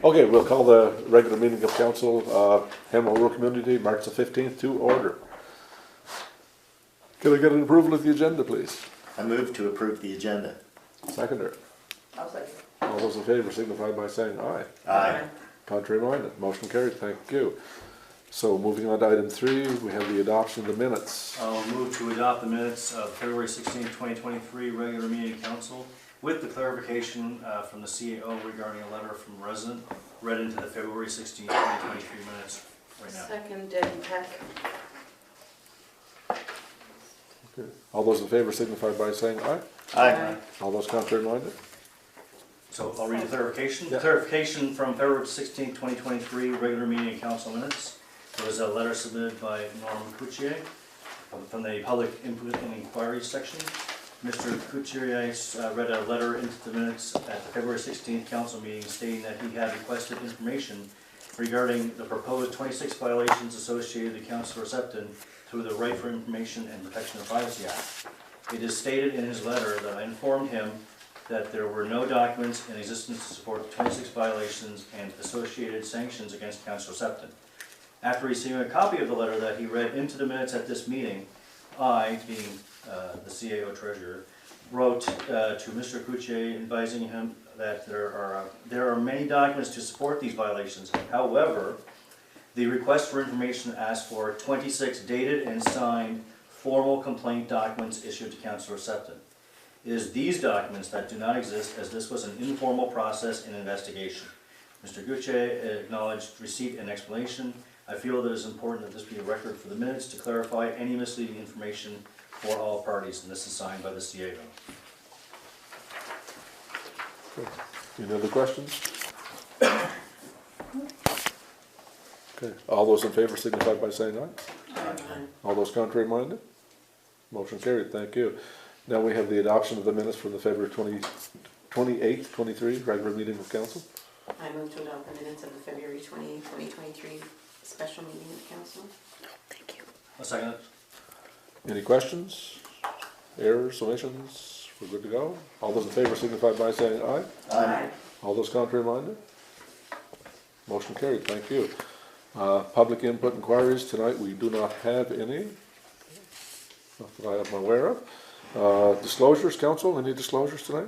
Okay, we'll call the regular meeting of council, Hamilton Rural Community, March the 15th to order. Can I get an approval of the agenda, please? I move to approve the agenda. Seconder. I'll second. All those in favor signify by saying aye. Aye. Contrary minded, motion carried, thank you. So moving on to item 3, we have the adoption of the minutes. I'll move to adopt the minutes of February 16, 2023 regular meeting of council with the clarification from the CAO regarding a letter from a resident read into the February 16, 2023 minutes right now. Second, Debbie Peck. Okay. All those in favor signify by saying aye. Aye. All those contrary minded? So I'll read the clarification. Yeah. Clarification from February 16, 2023 regular meeting of council minutes. There was a letter submitted by Norm Coutier from the public input and inquiries section. Mr. Coutier read a letter into the minutes at the February 16th council meeting stating that he had requested information regarding the proposed 26 violations associated with Councillor Septon through the Right for Information and Protection of Privacy Act. It is stated in his letter that I informed him that there were no documents in existence to support the 26 violations and associated sanctions against Councillor Septon. After receiving a copy of the letter that he read into the minutes at this meeting, I, being the CAO treasurer, wrote to Mr. Coutier advising him that there are many documents to support these violations. However, the request for information asked for 26 dated and signed formal complaint documents issued to Councillor Septon. It is these documents that do not exist, as this was an informal process and investigation. Mr. Coutier acknowledged receipt and explanation. I feel that it is important that this be a record for the minutes to clarify any misleading information for all parties, and this is signed by the CAO. Okay. Any other questions? Okay, all those in favor signify by saying aye. Aye. All those contrary minded? Motion carried, thank you. Now we have the adoption of the minutes from the February 28th, 23 regular meeting of council. I move to adopt the minutes of the February 20, 2023 special meeting of council. Thank you. I'll second it. Any questions? Errors, omissions? We're good to go? All those in favor signify by saying aye. Aye. All those contrary minded? Motion carried, thank you. Public input inquiries tonight, we do not have any. Not that I am aware of. Disclosures, council, any disclosures tonight?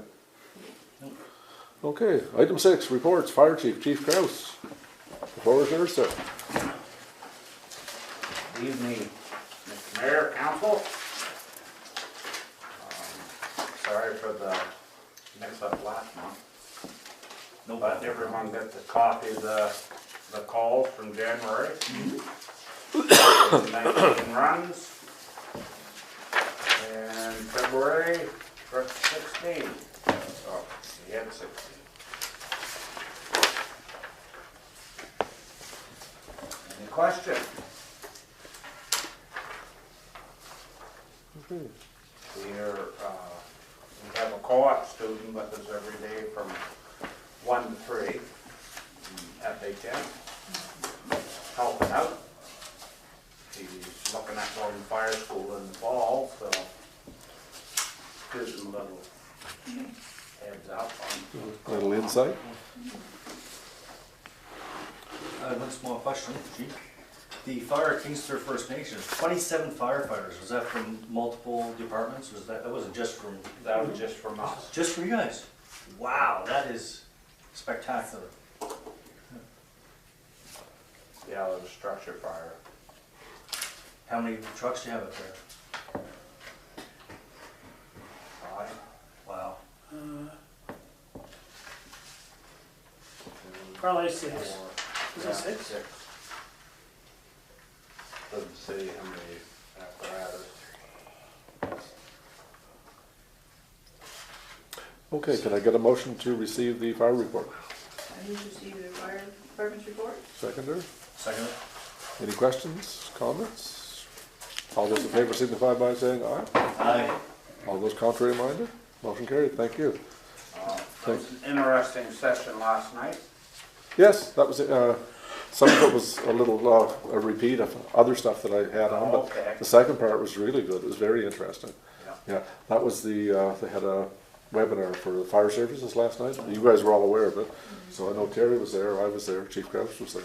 Okay, item 6, reports, Fire Chief, Chief Kraus. The floor is yours, sir. Good evening, Mr. Mayor, Council. Sorry for the mix-up last month. No But bad. everyone got the copy of the calls from January. 19 runs. And February, first 16. Oh, he had 16. Any question? Okay. We have a co-op student with us every day from 1 to 3 at Bay 10, helping out. He's looking at going to fire school in the fall, so gives him a little heads up on. Little insight? One small question, Chief. The Fire at Kingster First Nation, 27 firefighters, was that from multiple departments? That wasn't just from, That was just from us. just for you guys? Wow, that is spectacular. Yeah, it was a structure fire. How many trucks do you have up there? 5. Wow. Probably 6. 4. Is it 6? Doesn't say how many apparatus. Okay, can I get a motion to receive the fire report? I move to receive the fire department's report. Seconder? Second it? Any questions, comments? All those in favor signify by saying aye. Aye. All those contrary minded? Motion carried, thank you. It was an interesting session last night. Yes, that was it. Some of it was a little a repeat of other stuff that I had on, but Okay. the second part was really good. It was very interesting. Yeah. Yeah, that was the, they had a webinar for the fire services last night. You guys were all aware of it. So I know Terry was there, I was there, Chief Kraus was there.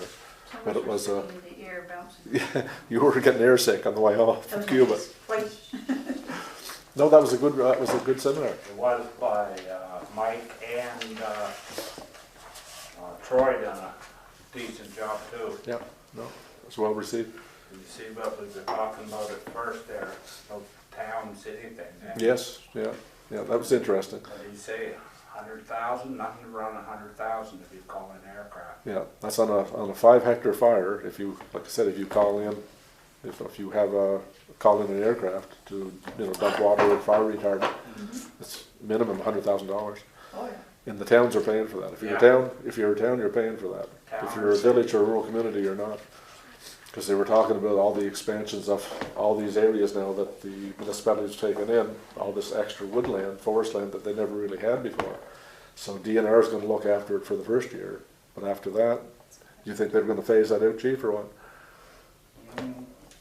But it was, The air bouncing. yeah, you were getting air sick on the way off That from was Cuba. nice. Quite. No, that was a good seminar. It was by Mike and Troy done a decent job too. Yeah, no, it was well received. You see what we were talking about at first there, the town, city thing. eh? Yes, yeah, that was interesting. What did he say, 100,000, nothing around 100,000 if you call in aircraft. Yeah, that's on a 5 hectare fire. If you, like I said, if you call in, if you have call in an aircraft to dump water and fire retardant, it's minimum $100,000. Oh, yeah. And the towns are paying for that. If you're Yeah. if you're a town, you're paying for that. Town If or you're a city. village or a rural community, you're not. Because they were talking about all the expansions of all these areas now that the municipality's taken in, all this extra woodland, forest land that they never really had before. So DNR is going to look after it for the first year, but after that, do you think they're going to phase that out, Chief, or what?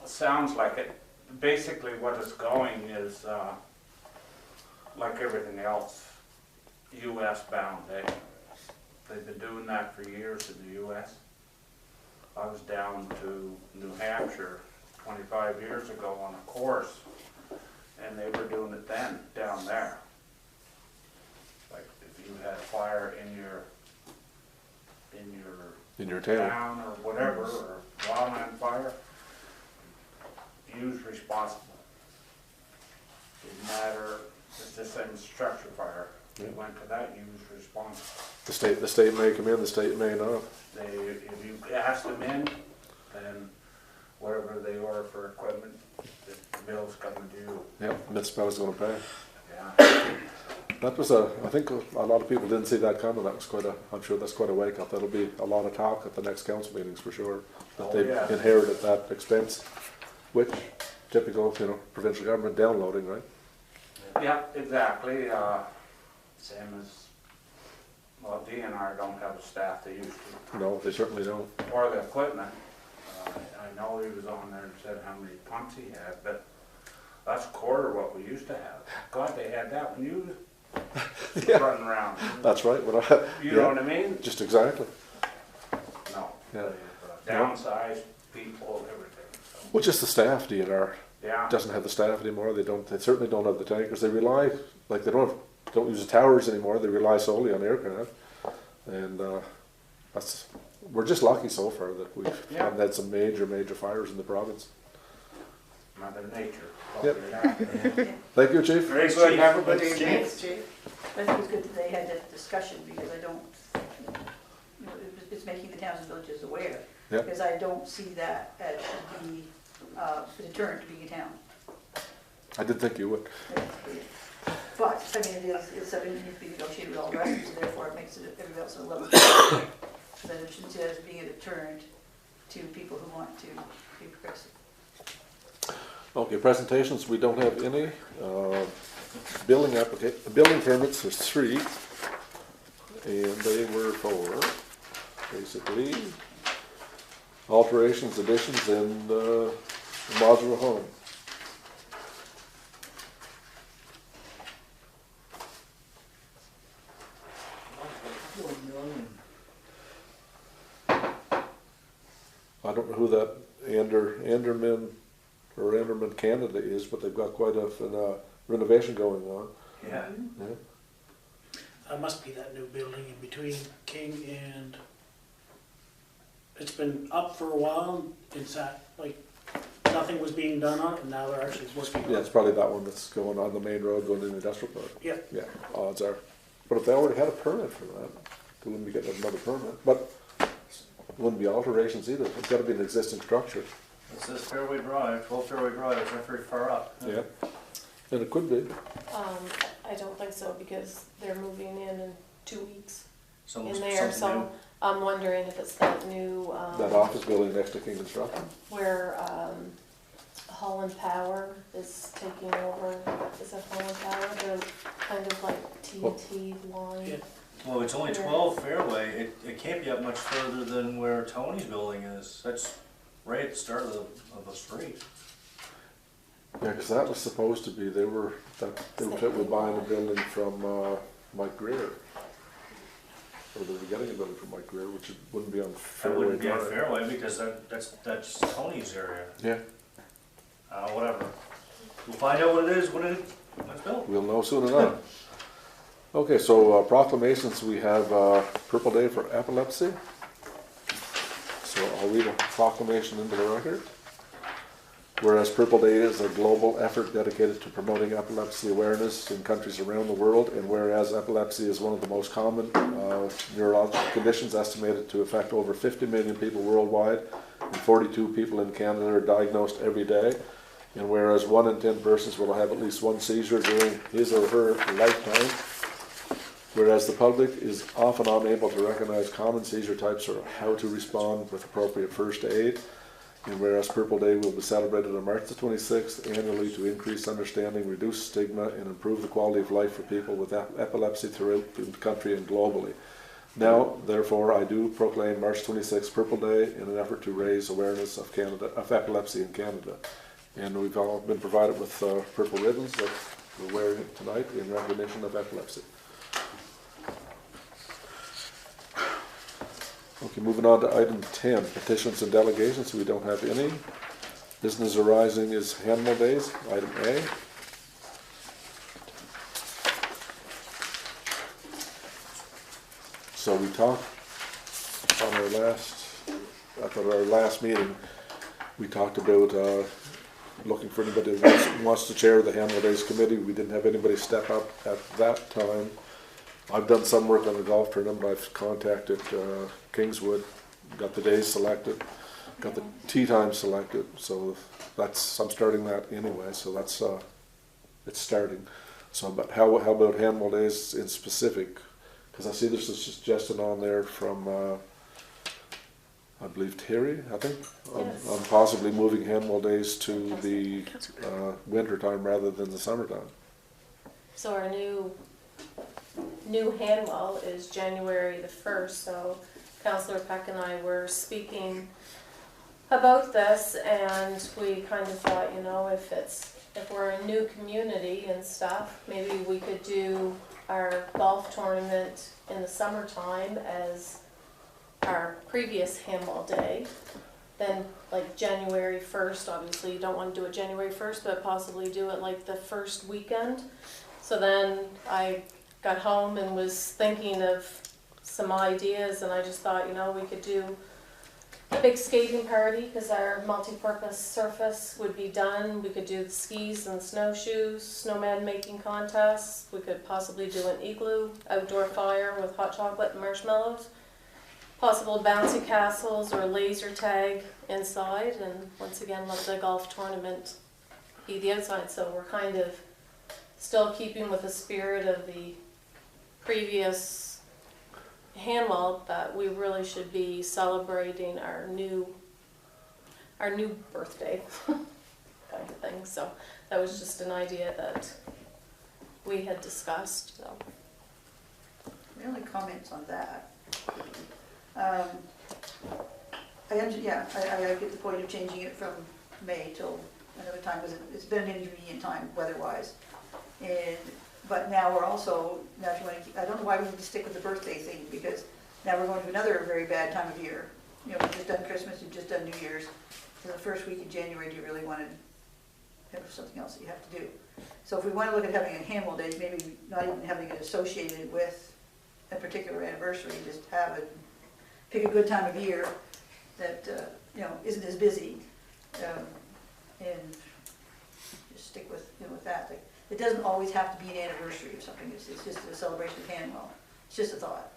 Sounds like it. Basically what it's going is, like everything else, US bound, eh? They've been doing that for years in the US. I was down to New Hampshire 25 years ago on a course, and they were doing it then, down there. Like if you had a fire in your In your town? town or whatever, or wildland fire, you's responsible. Didn't matter, it's the same structure fire. You Yeah. went to that, you was responsible. The state may come in, the state may not. If you ask them in, then whatever they order for equipment, the bill's coming to you. Yep, municipality's going to pay. Yeah. That was I think a lot of people didn't see that coming. That was I'm sure that's quite a wake up. That'll be a lot of talk at the next council meetings for sure. That Oh, they've yeah. inherited that expense, which typical, provincial government downloading, right? Yeah, exactly, same as, well, DNR don't have the staff they used to, No, they certainly don't. or the equipment. I know he was on there and said how many pumps he had, but that's a quarter what we used to have. God, they had that when you was Yeah. running around. That's right. You know what I mean? Just exactly. No. Yeah. They've downsized people, everything, so, Well, just the staff, DNR yeah. doesn't have the staff anymore. They certainly don't have the tankers. They rely, like they don't use the towers anymore. They rely solely on aircraft, and we're just lucky so far that we've Yeah. had some major fires in the province. Mother Nature. Yep. Yeah. Thank you, Chief. Very good, have a good Thanks, evening. Thanks, Chief. I think it was good that they had that discussion because I don't, it's making the towns and villages aware. Yeah. Because I don't see that as the deterrent to being a town. I did think you would. But, I mean, it's something that needs to be negotiated with all residents, so therefore it makes it everybody else a level. But I shouldn't see that as being a deterrent to people who want to be progressive. Okay, presentations, we don't have any. Building permits, there's 3. And they were for, basically, alterations, additions, and modular home. I don't know who that Anderman Canada is, but they've got quite a renovation going on. Yeah. Yeah. That must be that new building in between King and, it's been up for a while, it's at, like, nothing was being done on it, and now they're actually working on Yeah, it. it's probably that one that's going on the main road going to the industrial park. Yeah. Yeah, odds are. But if they already had a permit for that, they wouldn't be getting another permit. But it wouldn't be alterations either. It's got to be an existing structure. It says Fairway Drive, 12 Fairway Drive, it's not very far up. Yeah. And it could be. I don't think so because they're moving in 2 weeks Some- in there, something so I'm wondering if it's that new, That office building next to King Construction. where, Holland Power is taking over. Is it Holland Power? They're kind of like TNT line. Yeah. new. Well, it's only 12 Fairway, it can't be up much further than where Tony's building is. That's right at the start of the street. Yeah, because that was supposed to be, they were buying a building from Mike Greer. Or they were getting a building from Mike Greer, which it wouldn't be on That Fairway wouldn't be on Drive. Fairway because that's Tony's area. Yeah, Whatever. We'll find out what it is when it's built. we'll know soon enough. Okay, so proclamations, we have Purple Day for Epilepsy. So I'll read a proclamation into the record. Whereas Purple Day is a global effort dedicated to promoting epilepsy awareness in countries around the world, and whereas epilepsy is one of the most common neurological conditions, estimated to affect over 50 million people worldwide, and 42 people in Canada are diagnosed every day, and whereas 1 in 10 persons will have at least one seizure during his or her lifetime, whereas the public is often unable to recognize common seizure types or how to respond with appropriate first aid, and whereas Purple Day will be celebrated on March the 26th annually to increase understanding, reduce stigma, and improve the quality of life for people with epilepsy throughout the country and globally. Now, therefore, I do proclaim March 26th Purple Day in an effort to raise awareness of epilepsy in Canada. And we've all been provided with purple ribbons that we're wearing tonight in recognition of epilepsy. Okay, moving on to item 10, petitions and delegations. We don't have any. Business arising is Animal Days, item A. So we talked on at our last meeting, we talked about looking for anybody who wants to chair the Animal Days Committee. We didn't have anybody step up at that time. I've done some work on the golf tournament. I've contacted Kingswood, got the days selected, got the tee time selected. So I'm starting that anyway. So that's it's starting. So, but how about Handball Days in specific? Because I see there's a suggestion on there from I believe Terry, I think, Yes. on possibly moving Handball Days to the winter time rather than the summertime. So our new handball is January the 1st, so Councillor Peck and I were speaking about this, and we kind of thought, you know, if we're a new community and stuff, maybe we could do our golf tournament in the summertime as our previous handball day. Then like January 1st, obviously you don't want to do it January 1st, but possibly do it like the first weekend. So then I got home and was thinking of some ideas, and I just thought, you know, we could do a big skating party because our multi-purpose surface would be done. We could do the skis and snowshoes, snowman making contests. We could possibly do an igloo outdoor fire with hot chocolate and marshmallows. Possible bouncy castles or laser tag inside, and once again let the golf tournament be the outside. So we're kind of still keeping with the spirit of the previous handball, but we really should be celebrating our new birthday kind of thing. So that was just an idea that we had discussed. So. The only comments on that. I get the point of changing it from May till another time, because it's been an inconvenient time weather-wise. But now we're also, now if you want to, I don't know why we need to stick with the birthday thing, because now we're going to another very bad time of year. You know, we've just done Christmas, we've just done New Year's. So the first week of January, do you really want to have something else that you have to do? So if we want to look at having a handball day, maybe not even having it associated with a particular anniversary, just have it, pick a good time of year that, you know, isn't as busy, and just stick with, you know, with that. Like, it doesn't always have to be an anniversary of something. It's just a celebration of handball. It's just a thought.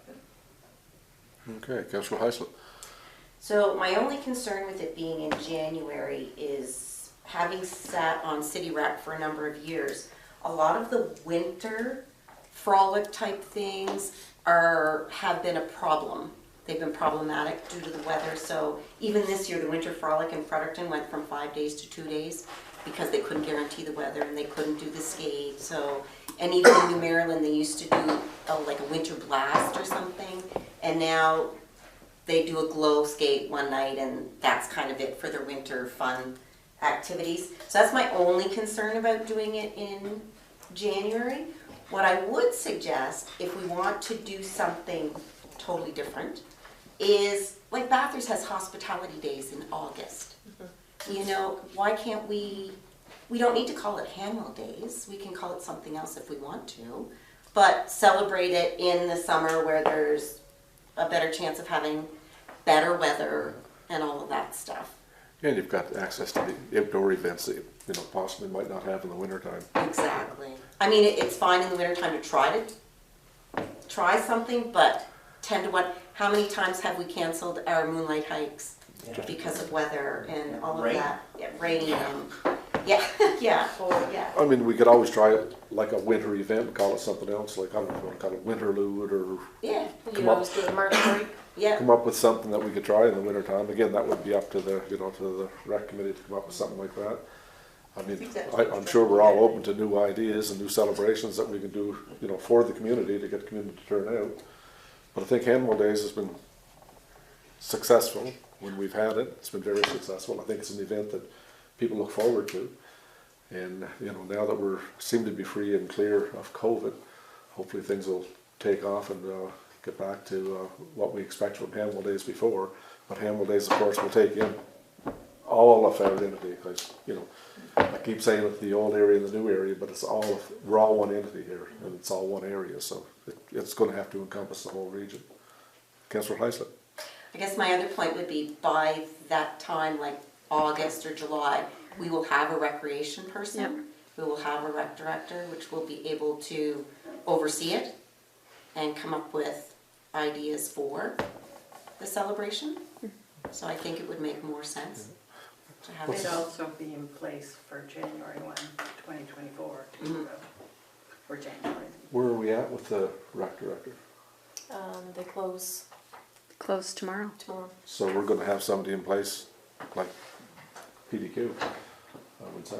Okay, Councillor Heisler. So my only concern with it being in January is, having sat on City Rec for a number of years, a lot of the winter frolic type things have been a problem. They've been problematic due to the weather. So even this year, the winter frolic in Fredericton went from 5 days to 2 days because they couldn't guarantee the weather and they couldn't do the skate. So, and even in New Maryland, they used to do like a winter blast or something, and now they do a glow skate one night, and that's kind of it for their winter fun activities. So that's my only concern about doing it in January. What I would suggest, if we want to do something totally different, is like Bathurst has hospitality days in August. You know, why can't we don't need to call it Hanwell Days, we can call it something else if we want to, but celebrate it in the summer where there's a better chance of having better weather and all of that stuff. And you've got access to the outdoor events that you know possibly might not have in the wintertime. Exactly. I mean, it's fine in the wintertime to try something, but 10 to 1, how many times have we canceled our moonlight hikes because of weather and all of Rain. that? Yeah, rain and, yeah, yeah, yeah. I mean, we could always try it like a winter event, call it something else, like I don't know if you want to call it Winterlude or Yeah, You Come can up. always do a March break. yeah. come up with something that we could try in the wintertime. Again, that would be up to the, you know, to the rec committee to come up with something like that. I mean, think that's I'm sure we're all open to new ideas and new celebrations that we can do, you know, for the community to get the community to turn out. But I think Hanwell Days has been successful when we've had it. It's been very successful. I think it's an event that people look forward to. And, you know, now that we're, seem to be free and clear of COVID, hopefully things will take off and get back to what we expect from Hanwell Days before. But Hanwell Days, of course, will take in all of our entity, because, you know, I keep saying it, the old area and the new area, but it's all, we're all one entity here, and it's all one area, so it's gonna have to encompass the whole region. Councillor Heisler? I guess my other point would be by that time, like August or July, we will have a recreation person. We will have a rec director, which will be able to oversee it and come up with ideas for the celebration. So I think it would make more sense to have It'd it. also be in place for January 1, 2024, or January. Where are we at with the rec director? They close Close tomorrow. tomorrow. So we're gonna have somebody in place, like PDQ, I would say.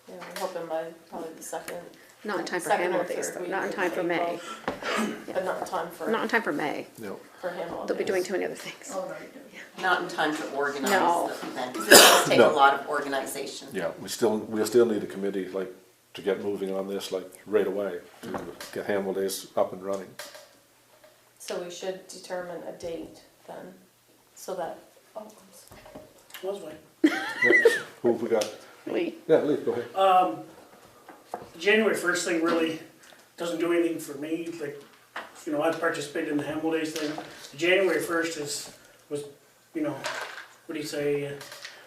Yeah, we're hoping by probably the second. Not in time for second or Hanwell Days, third though. week Not in of time for May. April. But not in time for. Not in time for May. No. For Hanwell They'll be Days. doing too many other things. Oh, no, you don't. Not in time to organize No. the event, because it does take a No. lot of organization. Yeah, we'll still need a committee, like, to get moving on this, like, right away, to get Hanwell Days up and running. So we should determine a date then, so that, I'm sorry. Was way. Yeah. Who have we got? Lee. Yeah, Lee, go ahead. January 1st thing really doesn't do anything for me, like, you know, I've participated in the Hanwell Days thing. January 1st was, you know, what do you say,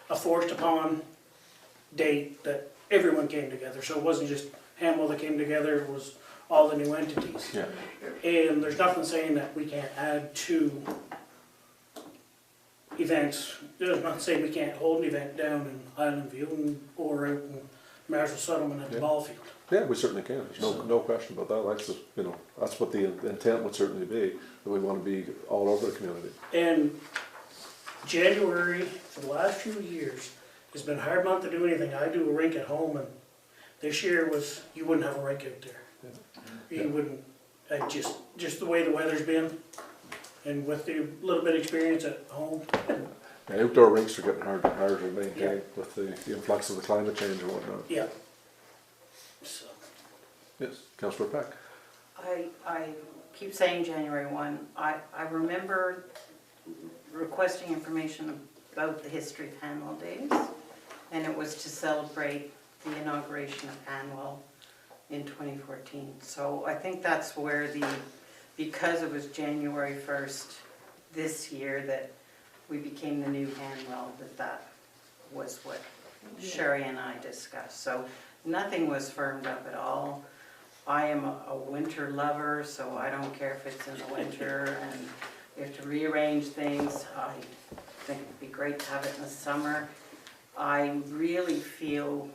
a forced upon date that everyone came together. So it wasn't just Hanwell that came together, it was all the new entities. Yeah. And there's nothing saying that we can't add to events. There's nothing saying we can't hold an event down in Island View or out in Marshall Settlement at the Yeah. ball field. Yeah, we certainly can, there's no question about that, that's what the intent would certainly be, that we wanna be all over the community. And January, for the last few years, has been a hard month to do anything. I do a rink at home, and this year you wouldn't have a rink out there. You wouldn't, just the way the weather's been, and with the little bit of experience at home. Yeah, outdoor rinks are getting harder and harder to maintain with the influx of the climate change and whatnot. Yeah. So, Yes, Councillor Peck? I keep saying January 1. I remember requesting information about the history of Hanwell Days, and it was to celebrate the inauguration of Hanwell in 2014. So I think that's where because it was January 1st this year that we became the new Hanwell, that was what Sherry and I discussed. So nothing was firmed up at all. I am a winter lover, so I don't care if it's in the winter and we have to rearrange things. I think it'd be great to have it in the summer. I really feel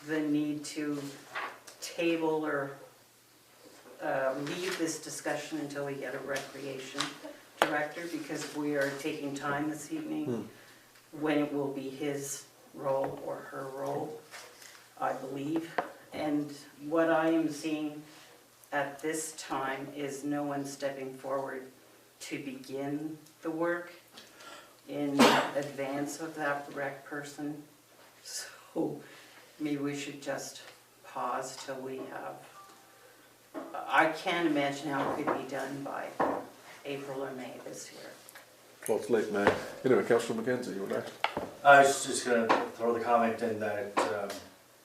the need to table or leave this discussion until we get a recreation director, because we are taking time this evening when it will be his role or her role, I believe. And what I am seeing at this time is no one stepping forward to begin the work in advance of that rec person So maybe we should just pause till we have, I can't imagine how it could be done by April or May this year. Well, it's late May. Anyway, Councillor McKenzie, you were next. I was just gonna throw the comment in that,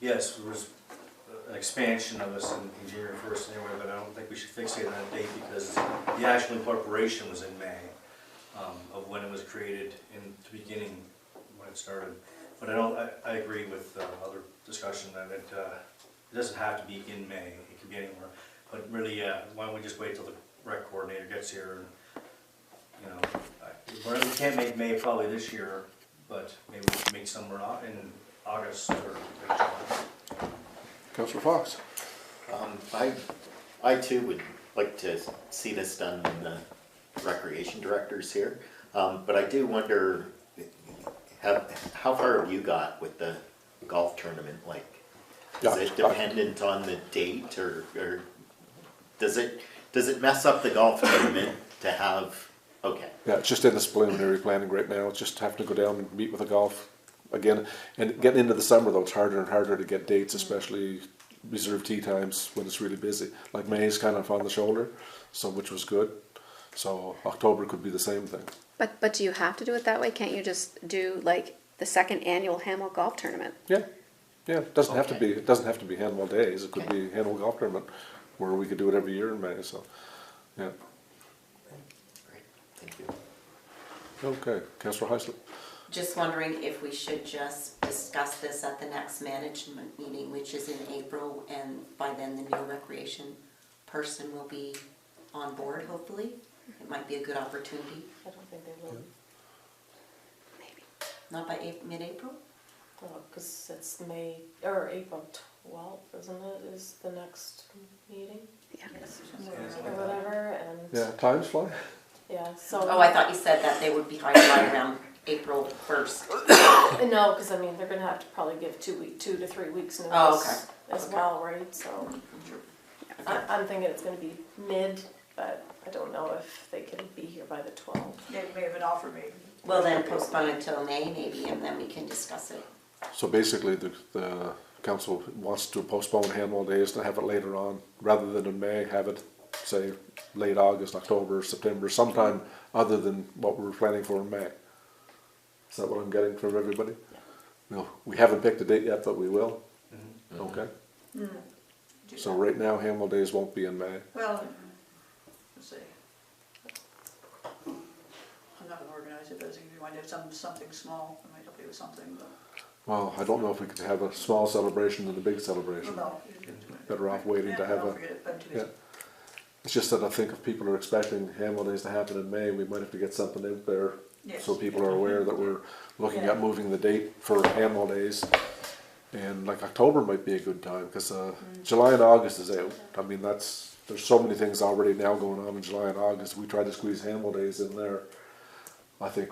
yes, there was an expansion of us in January 1st anyway, but I don't think we should fixate on that date because the actual incorporation was in May, of when it was created in the beginning, when it started. But I agree with other discussion that it doesn't have to be in May, it can be anywhere. But really, why don't we just wait till the rec coordinator gets here and, you know, we can't make May probably this year, but maybe we can make somewhere in August or late July. Councillor Fox. I too would like to see this done when the recreation director's here. But I do wonder, how far have you got with the golf tournament? Like, is it dependent on the date or does it mess up the golf tournament to have, okay. Yeah, it's just in this preliminary planning right now. It's just having to go down and meet with the golf again. And getting into the summer though, it's harder and harder to get dates, especially reserved tee times when it's really busy. Like May's kind of on the shoulder, so which was good. So October could be the same thing. But do you have to do it that way? Can't you just do like the second annual Hamwell Golf Tournament? Yeah, yeah. It doesn't have to Okay. be. It doesn't have to be Handball Days. It could be Handball Golf Tournament, where we could do it every year in May. So, yeah. Great, thank you. Okay, Councillor Heisler. Just wondering if we should just discuss this at the next management meeting, which is in April, and by then the new recreation person will be on board, hopefully. It might be a good opportunity, I don't think they will, not by mid-April? because it's May, or April 12th, isn't it, is the next meeting, Yeah. or whatever, and, Yeah, times fly. yeah, so. Oh, I thought you said that they would be hired right around April 1st. No, because I mean, they're gonna have to probably give 2 to 3 weeks notice. Oh, okay. As well, right, so. I'm thinking it's gonna be mid, but I don't know if they can be here by the 12th. They may have an offer maybe. Well, then postpone until May maybe, and then we can discuss it. So basically, the council wants to postpone Handball Days to have it later on, rather than in May, have it, say, late August, October, September, sometime other than what we were planning for in May. Is that what I'm getting from everybody? No, we haven't picked a date yet, but we will. Okay. So right now, Handball Days won't be in May. Well, let's see. I'm not gonna organize it, but if you want to have something small, I might help you with something, but, Well, I don't know if we could have a small celebration than a big celebration. well, Better off waiting to have I'll a. forget it, but I'm too Yeah. busy. It's just that I think if people are expecting Handball Days to happen in May, we might have to get something out there Yes. so people are aware that we're looking Yeah. at moving the date for Handball Days. And like October might be a good time, because July and August is out. I mean, there's so many things already now going on in July and August. We try to squeeze Handball Days in there. I think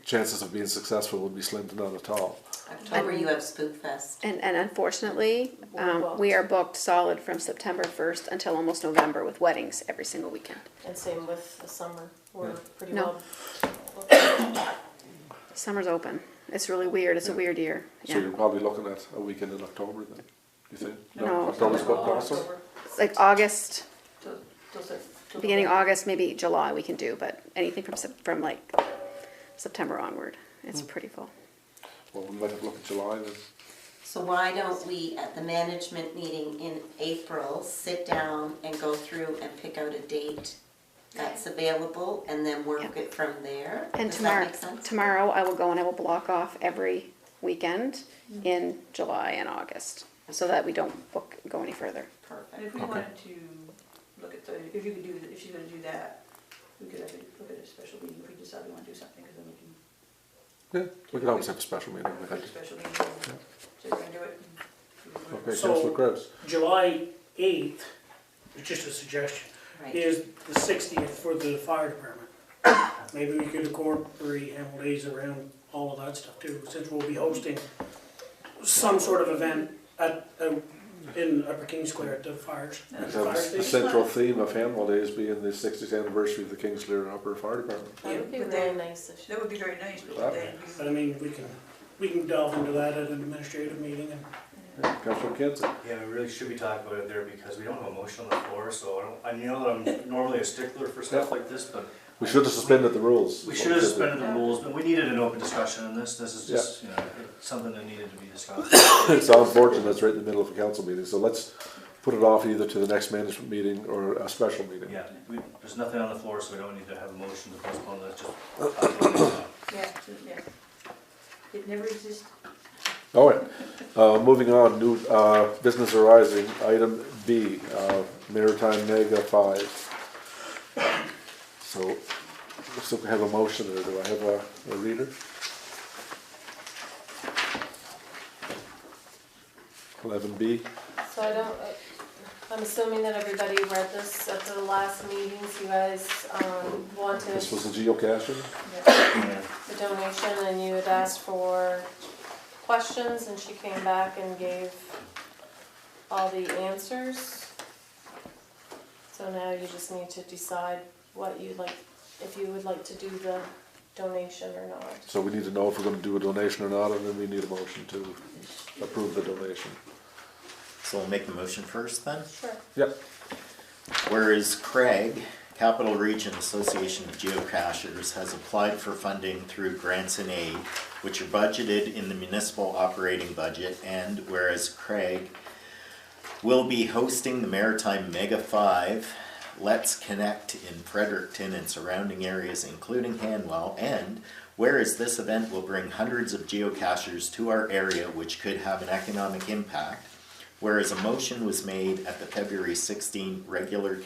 chances of being successful would be slim to none at all. October, you have Spook Fest. And unfortunately, We're booked. we are booked solid from September 1st until almost November with weddings every single weekend. And same with the summer, we're pretty No. well. Summer's open. It's really weird. It's a weird year. So Yeah. you're probably looking at a weekend in October then, you think? No. October's booked also? October, It's like August, till beginning November. August, maybe July we can do, but anything from like September onward, it's pretty full. Well, we might have to look at July then. So why don't we, at the management meeting in April, sit down and go through and pick out a date that's available and then work Yeah. it from there? And Does that tomorrow, make sense? tomorrow I will go and I will block off every weekend in July and August, so that we don't go any further. And Perfect. if we Okay. wanted to look at if she's gonna do that, we could have look at a special meeting if we decide we wanna do something, because then we can Yeah, we could always have a special meeting. We put had a to. special meeting, so we're gonna do it. and- Okay, So- Councillor Kraus. July 8th, it's just a suggestion, Right. is the 60th for the fire department. Maybe we could incorporate Hamel Days around all of that stuff too, since we'll be hosting some sort of event in Upper King Square at the fires. At the fire The station. central theme of Handball Days being the 60th anniversary of the Kingsclear Upper Fire Department. That would be Yeah, but really they- nice if That would be very nice, Wow. but then But I mean, we can we can delve into that at an administrative meeting and Councillor McKenzie. Yeah, we really should be talking about it there because we don't have a motion on the floor, so I know that I'm normally a stickler for stuff like this, but We should have suspended the rules. we should have suspended the rules, but we needed an open discussion on this. This is just, you know, it's something that needed to be discussed. It's unfortunate it's right in the middle of a council meeting, so let's put it off either to the next management meeting or a special meeting. Yeah, there's nothing on the floor, so we don't need to have a motion to postpone this, just. Yeah. It never existed. All right, moving on, new business arising, item B, Maritime Mega 5. So, so we have a motion, or do I have a reader? 11B. So I don't, I'm assuming that everybody read this at the last meetings, you guys, wanted This was the geocaching? the donation and you had asked for questions and she came back and gave all the answers. So now you just need to decide what you'd like, if you would like to do the donation or not. So we need to know if we're gonna do a donation or not, and then we need a motion to approve the donation. So we'll make the motion first then. Sure. Yep. Whereas Craig, Capital Region Association of Geocachers, has applied for funding through grants and aid, which are budgeted in the municipal operating budget, and whereas Craig will be hosting the Maritime Mega 5 Let's Connect in Fredericton and surrounding areas, including Hanwell, and whereas this event will bring hundreds of geocachers to our area, which could have an economic impact, whereas a motion was made at the February 16 regular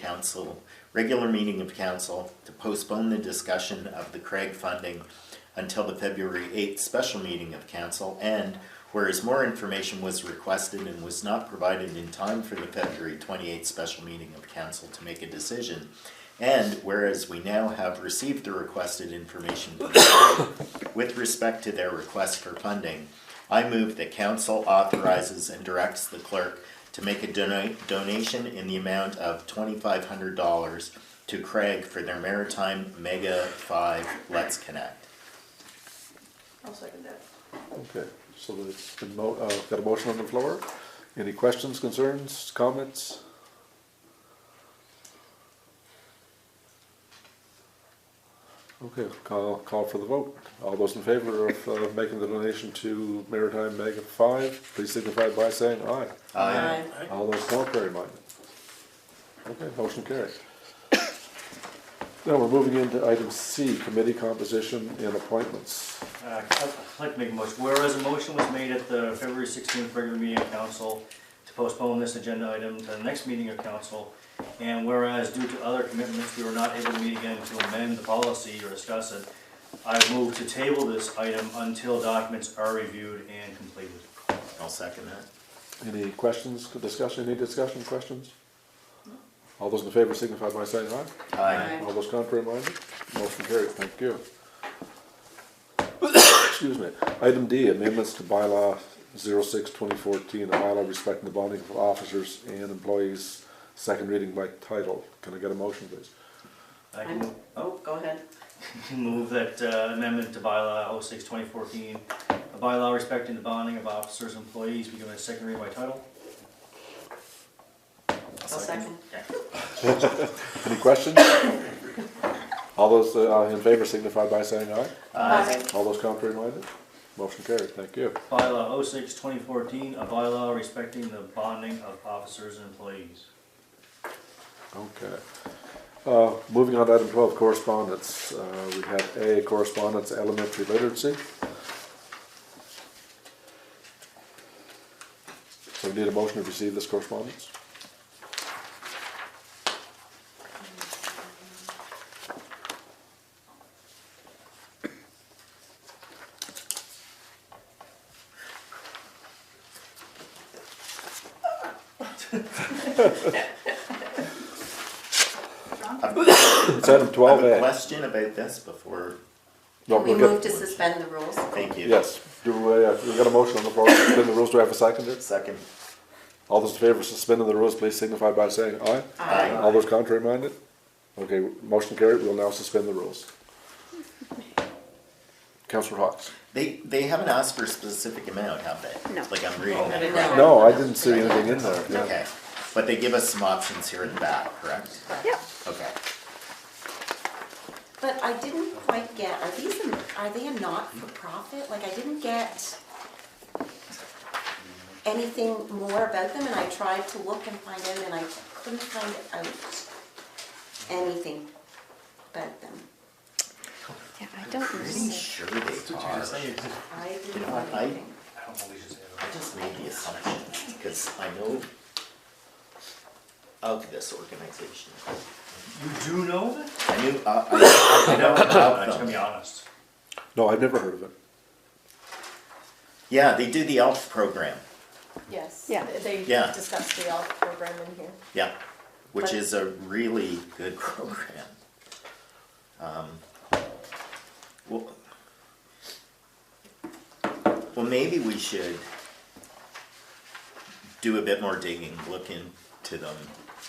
meeting of council to postpone the discussion of the Craig funding until the February 8th special meeting of council, and whereas more information was requested and was not provided in time for the February 28th special meeting of council to make a decision, and whereas we now have received the requested information from the board with respect to their request for funding, I move that council authorizes and directs the clerk to make a donation in the amount of $2,500 to Craig for their Maritime Mega 5 Let's Connect. I'll second that. Okay, so it's been got a motion on the floor. Any questions, concerns, comments? Okay, call for the vote. All those in favor of making the donation to Maritime Mega 5, please signify by saying aye. Aye. All those contrary minded? Okay, motion carried. Now we're moving into item C, committee composition and appointments. I'd like to make a motion, whereas a motion was made at the February 16th regular meeting of council to postpone this agenda item to the next meeting of council, and whereas due to other commitments, we were not able to meet again to amend the policy or discuss it, I move to table this item until documents are reviewed and completed. I'll second that. Any questions, discussion, any discussion, questions? All those in favor signify by saying aye. Aye. All those contrary minded? Motion carried, thank you. Excuse me. Item D, amendments to bylaw 06/2014, a bylaw respecting the bonding of officers and employees, second reading by title. Can I get a motion, please? I can move, Oh, go ahead. move that amendment to bylaw 06/2014, a bylaw respecting the bonding of officers and employees, be given a second reading by title. I'll second. Any questions? All those in favor signify by saying aye. Aye. All those contrary minded? Motion carried, thank you. Bylaw 06/2014, a bylaw respecting the bonding of officers and employees. Okay. Moving on to item 12, correspondence. We have A, correspondence, elementary literacy. So we need a motion to receive this correspondence. It's item I have a 12A. question about this before, No, We we'll get- move to suspend the rules. thank you. Yes, we got a motion on the floor, suspend the rules, do I have a second? Second. All those in favor of suspending the rules, please signify by saying aye. Aye. All those contrary minded? Okay, motion carried, we'll now suspend the rules. Councillor Hawks? They haven't asked for a specific amount, have they? No. Like I'm reading that. No. correctly. No, I didn't see anything in there. Yeah. Okay, but they give us some options here at the back, correct? Yep. Okay. But I didn't quite get, are they a not-for-profit? Like, I didn't get anything more about them, and I tried to look and find out, and I couldn't find out anything about them. Yeah, I don't Pretty know. sure they are. I You didn't know what, find I- anything. I don't know what you say. I just made the assumption, because I know of this organization. You do know that? I knew, I know I'm about just gonna be them. honest. No, I've never heard of it. Yeah, they do the ELF program, Yes. Yeah. They Yeah. discussed the ELF program in here. yeah, which But- is a really good program. Well, well, maybe we should do a bit more digging, look into them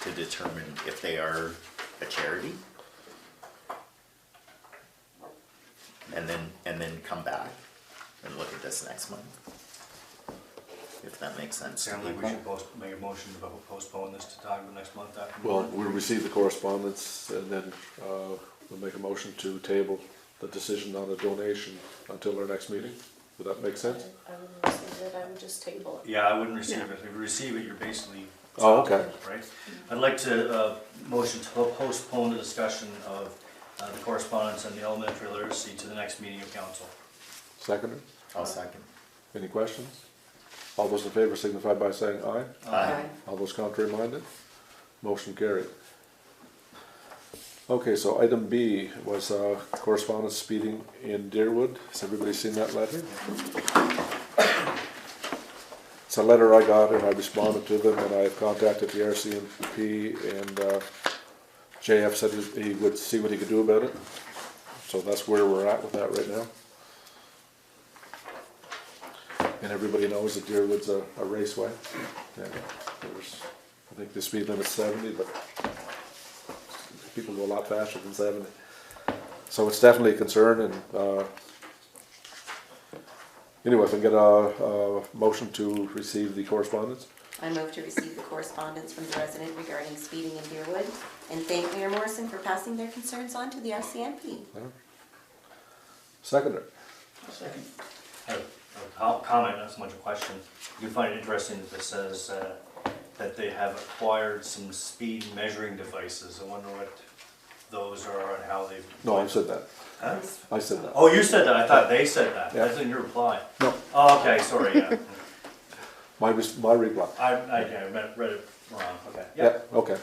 to determine if they are a charity. And then come back and look at this next month. If that makes sense. to Sounds like we people. should make a motion to postpone this to talk about next month after. Well, we'll receive the correspondence and then we'll make a motion to table the decision on the donation until our next meeting. Would that make sense? I wouldn't receive it, I would just table it. Yeah, I wouldn't receive it. If you receive it, you're basically. Oh, okay. Right? I'd like to, motion to postpone the discussion of the correspondence and the elementary literacy to the next meeting of council. Seconder? I'll second. Any questions? All those in favor signify by saying aye. Aye. All those contrary minded? Motion carried. Okay, so item B was correspondence speeding in Deerwood. Has everybody seen that letter? It's a letter I got and I responded to them and I contacted the RCMP and JF said he would see what he could do about it. So that's where we're at with that right now. And everybody knows that Deerwood's a raceway. Yeah, I think the speed limit's 70, but people go a lot faster than 70. So it's definitely a concern and anyway, if I can get a motion to receive the correspondence. I move to receive the correspondence from the resident regarding speeding in Deerwood and thank Mayor Morrison for passing their concerns on to the RCMP. Seconder. Second. I have a comment, not so much a question. You can find it interesting that this says that they have acquired some speed measuring devices. I wonder what those are and how they've. No, I said that. Huh? I said that. Oh, you said that, I thought they said that, Yeah. that's in your reply. No, Oh, okay, sorry, yeah. my reply. I read it wrong, okay. Yeah, okay.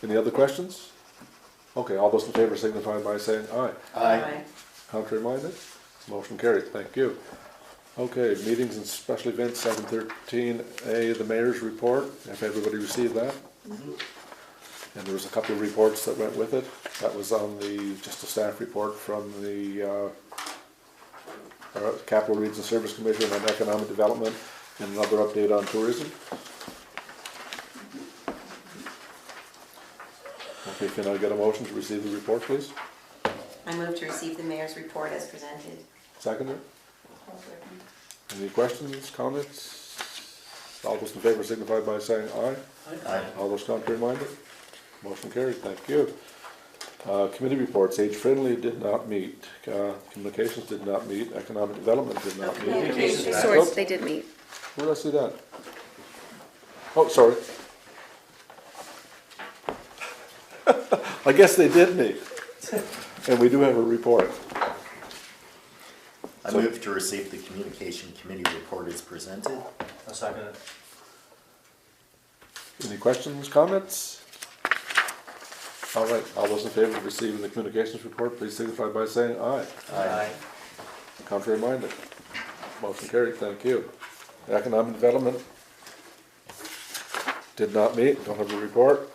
Any other questions? Okay, all those in favor signify by saying aye. Aye. Contrary minded? Motion carried, thank you. Okay, meetings and special events, 713A, the mayor's report. Have everybody received that? And there was a couple of reports that went with it. That was on just a staff report from the Capital Region Service Commission on Economic Development and another update on tourism. Okay, can I get a motion to receive the report, please? I move to receive the mayor's report as presented. Seconder? Any questions, comments? All those in favor signify by saying aye. Aye. All those contrary minded? Motion carried, thank you. Committee reports, Age Friendly did not meet, Communications did not meet, Economic Development did not meet. Communications. Swords, they did meet. Where did I see that? Oh, sorry. I guess they did meet. And we do have a report. I So- move to receive the communication committee report as presented. I'll second it. Any questions, comments? All right, all those in favor of receiving the communications report, please signify by saying aye. Aye. Contrary minded? Motion carried, thank you. Economic Development did not meet, don't have a report.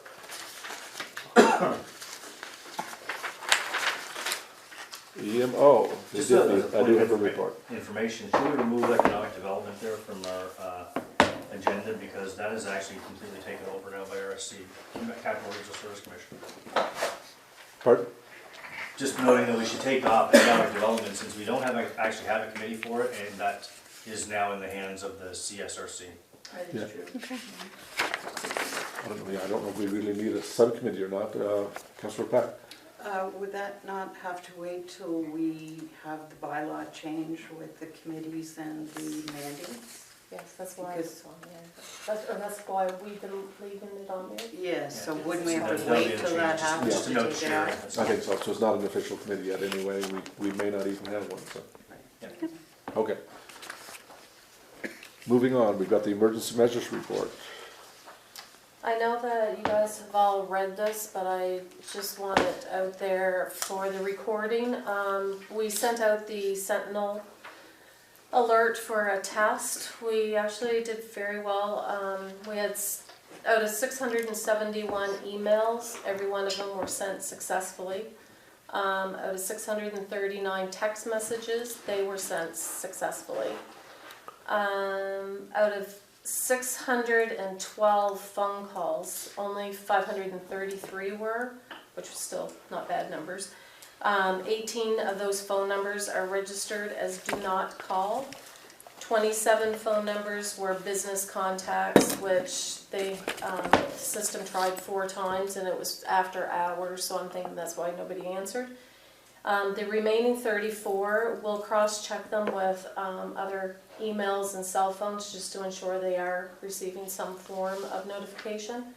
EMO, they Just did as meet, a I point do of have a report. information, should we remove economic development there from our agenda, because that is actually completely taken over now by RSC, Capital Regional Service Commission. Pardon? just noting that we should take off economic development since we don't actually have a committee for it, and that is now in the hands of the CSRC. That Yeah. is true. Okay. I don't know if we really need a subcommittee or not. Councillor Pack? Would that not have to wait till we have the bylaw change with the committees and the mandates? Yes, that's why Because- it's on there. That's why we've been leaving it on there. Yes, so Yeah. wouldn't we have That'll to be wait a till change, that happens just to a note take it share. out? I think so. So it's not an official committee yet anyway. We may not even have one, so. Yeah. Okay. Moving on, we've got the emergency measures report. I know that you guys have all read this, but I just want it out there for the recording. We sent out the Sentinel alert for a test. We actually did very well. We had, out of 671 emails, every one of them were sent successfully. Out of 639 text messages, they were sent successfully. Out of 612 phone calls, only 533 were, which was still not bad numbers. 18 of those phone numbers are registered as do not call. 27 phone numbers were business contacts, which the system tried 4 times and it was after hours, so I'm thinking that's why nobody answered. The remaining 34, we'll cross-check them with other emails and cell phones just to ensure they are receiving some form of notification.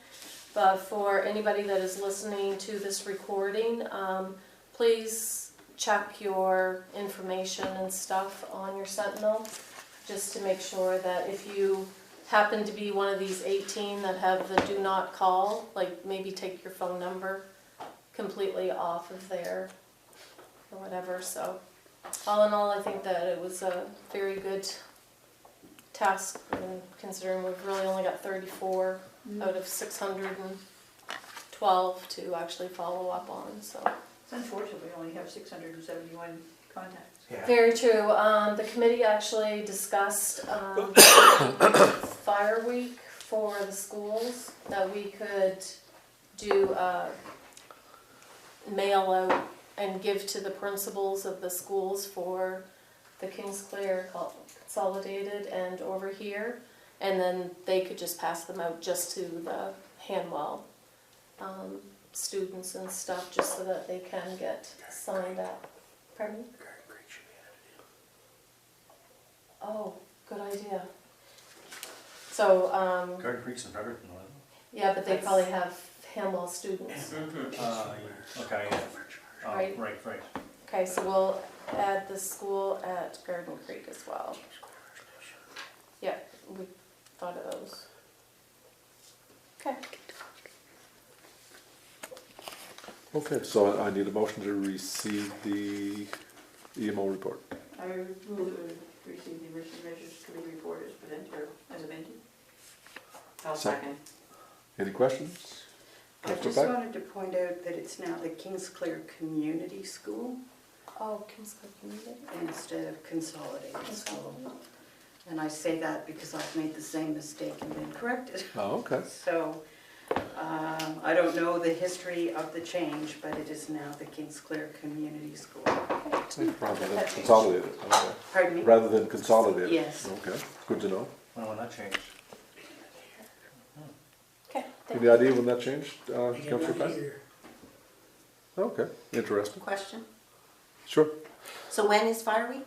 But for anybody that is listening to this recording, please check your information and stuff on your Sentinel, just to make sure that if you happen to be one of these 18 that have the do not call, like maybe take your phone number completely off of there or whatever. So all in all, I think that it was a very good task, and considering we've really only got 34 out of 612 to actually follow up on, so. It's unfortunate we only have 671 contacts. Yeah. Very true. The committee actually discussed Fire Week for the schools, that we could do mail out and give to the principals of the schools for the Kingsclear Consolidated and over here, and then they could just pass them out just to the Hanwell students and stuff, just so that they can get signed up. Pardon me? Oh, good idea. So, Garden Creek's in Fredericton, wasn't yeah, but they probably have Hanwell students. it? Okay, yeah. Right. Right. Okay, so we'll add the school at Garden Creek as well. Yeah, we thought of those. Okay. Okay, so I need a motion to receive the EMO report. I move that we receive the emergency measures committee report as presented, or as amended. I'll second. Any questions? I Councillor just Pack? wanted to point out that it's now the Kingsclear Community School Oh, Kingsclear Community. instead of Consolidated School. And I say that because I've made the same mistake and been corrected. Oh, okay. So, I don't know the history of the change, but it is now the Kingsclear Community School. Rather than consolidated, okay. Pardon me? Rather than consolidated? Yes. Okay, good to know. When that changed? Okay. Any idea when that changed, I get Councillor one Pack? here. Okay, interesting. Question? Sure. So when is Fire Week?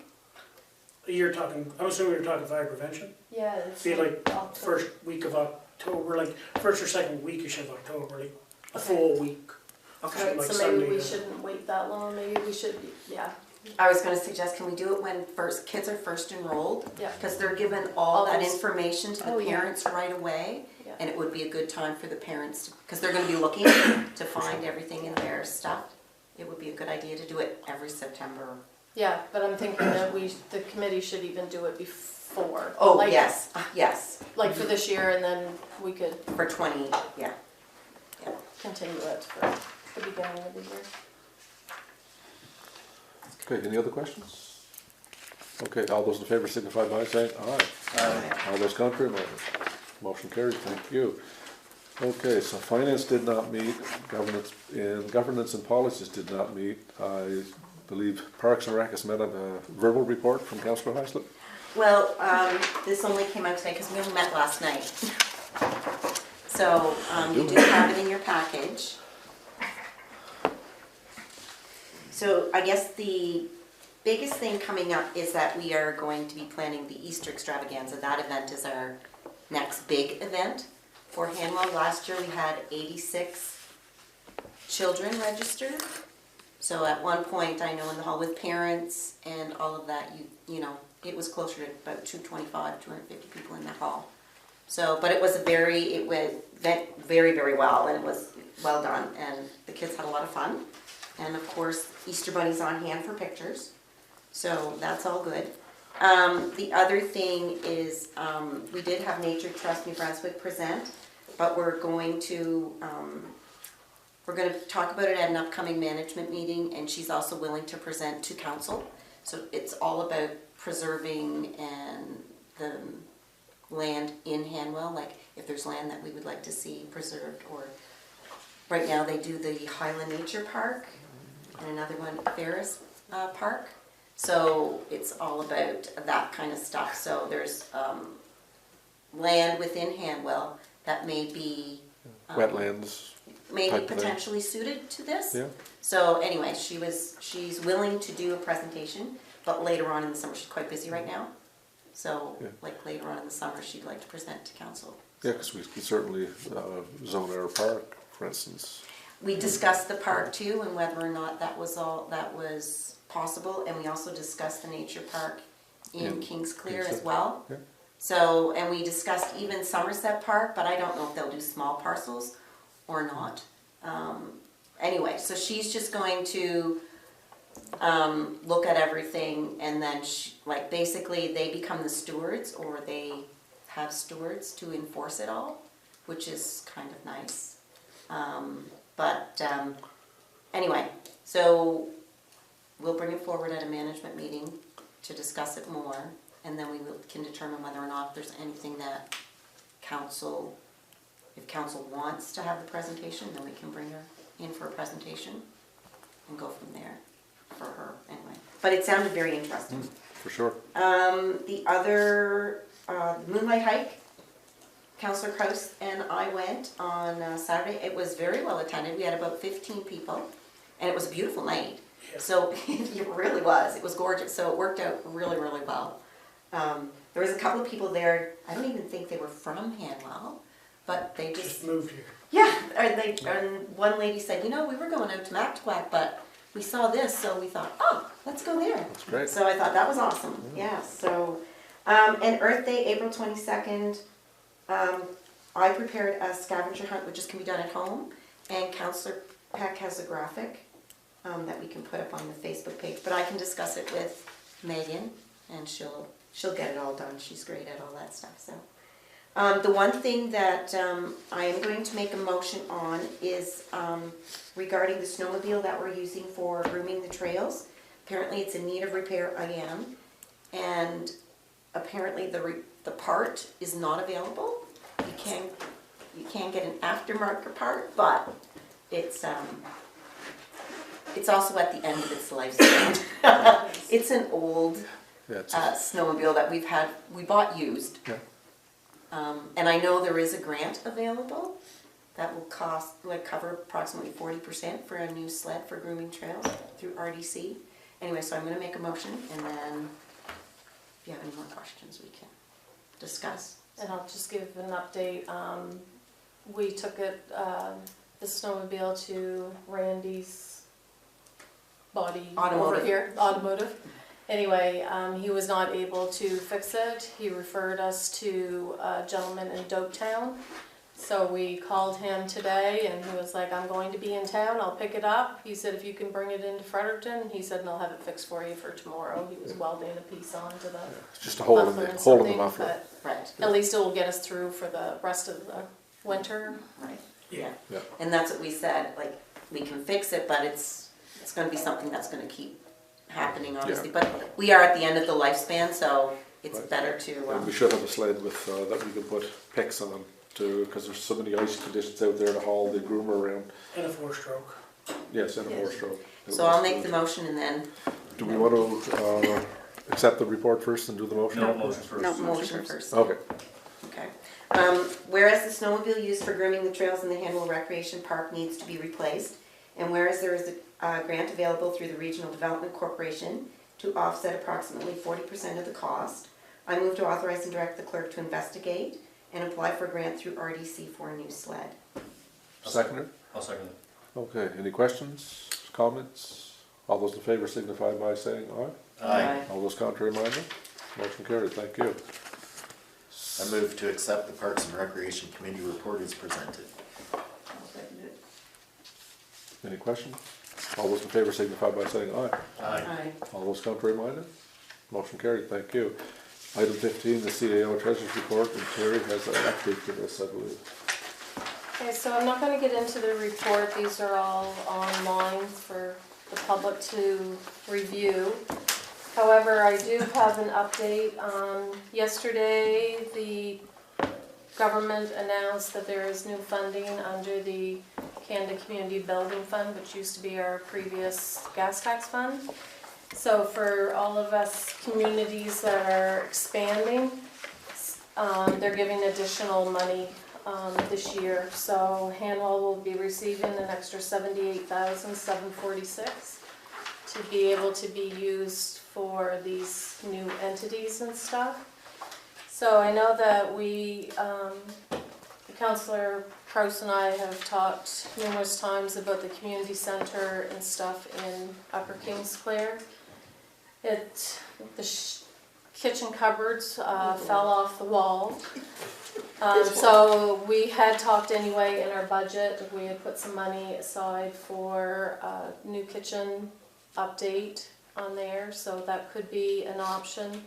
You're talking, I'm assuming you're talking fire prevention? Yeah, it's Be like October. first week of October, like first or second weekish of October, like a Okay. full week. Right, Like so maybe Sunday we to- shouldn't wait that long, maybe we should, yeah, I was gonna suggest, can we do it when kids are first enrolled? yeah, Because they're given all that Always. information to Oh, the yeah. parents right away. yeah. And it would be a good time for the parents, because they're gonna be looking to find everything in their stuff. It would be a good idea to do it every September. Yeah, but I'm thinking that the committee should even do it before. Oh, Like- yes, yes, Like for this year, and then we could for 20, yeah. continue it for the beginning of the year. Okay, any other questions? Okay, all those in favor signify by saying aye. All those contrary, motion carries, thank you. Okay, so finance did not meet, governance and policies did not meet. I believe Parks and Rec has met on a verbal report from Councillor Heislip. Well, this only came out today because we only met last night. So, you do have it in your package. So I guess the biggest thing coming up is that we are going to be planning the Easter extravaganza. That event is our next big event for Hanwell. Last year we had 86 children registered. So at one point, I know in the hall with parents and all of that, you know, it was closer to about 225, 250 people in that hall. So, but it went very, very well, and it was well done, and the kids had a lot of fun. And of course, Easter Bunny's on hand for pictures, so that's all good. The other thing is, we did have Nature Trust New Brunswick present, but we're going to talk about it at an upcoming management meeting, and she's also willing to present to council. So it's all about preserving and the land in Hanwell, like if there's land that we would like to see preserved, or right now they do the Highland Nature Park and another one, Ferris Park. So it's all about that kind of stuff. So there's land within Hanwell that may be Wetlands. maybe type thing. potentially suited to this. Yeah. So anyway, she's willing to do a presentation, but later on in the summer, she's quite busy right now. So Yeah. like later on in the summer, she'd like to present to council. Yeah, because we could certainly zone our park, for instance. We discussed the park too, and whether or not that was possible, and we also discussed the nature park in Kings Clear as well. Yeah. So, and we discussed even Somerset Park, but I don't know if they'll do small parcels or not. Anyway, so she's just going to look at everything, and then like basically they become the stewards, or they have stewards to enforce it all, which is kind of nice. Anyway, so we'll bring it forward at a management meeting to discuss it more, and then we can determine whether or not there's anything that council, if council wants to have the presentation, then we can bring her in for a presentation and go from there for her anyway. But it sounded very interesting. For sure. The other Moonlight Hike, Councillor Kraus and I went on Saturday. It was very well attended. We had about 15 people, and it was a beautiful night. Yeah. So it really was. It was gorgeous. So it worked out really, really well. There was a couple of people there. I don't even think they were from Hanwell, but they just moved here. yeah. And one lady said, you know, we were going out to Mactaquac, but we saw this, so we thought, oh, let's go there. That's great. So I thought that was awesome. Yeah. So, and Earth Day, April 22nd. I prepared a scavenger hunt, which can be done at home, and Councillor Peck has a graphic that we can put up on the Facebook page. But I can discuss it with Megan, and she'll get it all done. She's great at all that stuff. So, the one thing that I am going to make a motion on is regarding the snowmobile that we're using for grooming the trails. Apparently, it's in need of repair again, and apparently the part is not available. You can get an aftermarket part, but it's also at the end of its lifespan. It's an old Yeah, it's snowmobile that we bought used. yeah. And I know there is a grant available that will cover approximately 40% for a new sled for grooming trails through RDC. Anyway, so I'm going to make a motion, and then if you have any more questions, we can discuss. And I'll just give an update. We took it, the snowmobile to Randy's body Automotive. over here, automotive. Anyway, he was not able to fix it. He referred us to a gentleman in Dopetown. So we called him today, and he was like, I'm going to be in town, I'll pick it up. He said, if you can bring it into Fredericton, he said, and I'll have it fixed for you for tomorrow. He was welding a piece onto the It's just a hole in muffler the and hole in the something, muffler. but Right. at least it will get us through for the rest of the winter. Right. Yeah. Yeah. And that's what we said, like, we can fix it, but it's going to be something that's going to keep happening, obviously. Yeah. But we are at the end of the lifespan, so it's Right. better to. And we should have a sled with that we can put picks on. because there's so many ice conditions out there to haul the groomer around. And a four-stroke. Yes, and a Yes. four-stroke. So I'll make the motion and then Do we want to accept the report first and do the motion? No, afterwards? motion first. No. motion first. Okay. Okay. Whereas the snowmobile used for grooming the trails in the Hanwell Recreation Park needs to be replaced, and whereas there is a grant available through the Regional Development Corporation to offset approximately 40% of the cost, I move to authorize and direct the clerk to investigate and apply for a grant through RDC for a new sled. Seconder? I'll second it. Okay, any questions, comments? All those in favor signify by saying aye. Aye. All those contrary minded? Motion carried, thank you. I move to accept the Parks and Recreation Committee report as presented. I'll second it. Any questions? All those in favor signify by saying aye. Aye. All those contrary minded? Motion carried, thank you. Item 15, the CAO Treasurer's Report, and Terry has an update to this, I believe. Okay, so I'm not gonna get into the report, these are all online for the public to review. However, I do have an update. Yesterday, the government announced that there is new funding under the Canada Community Building Fund, which used to be our previous gas tax fund. So for all of us communities that are expanding, they're giving additional money this year. So Hanwell will be receiving an extra $78,746 to be able to be used for these new entities and stuff. So I know that we, Councillor Kraus and I have talked numerous times about the community centre and stuff in Upper Kingsclear. The kitchen cupboards fell off the wall. So we had talked anyway in our budget, we had put some money aside for a new kitchen update on there, so that could be an option.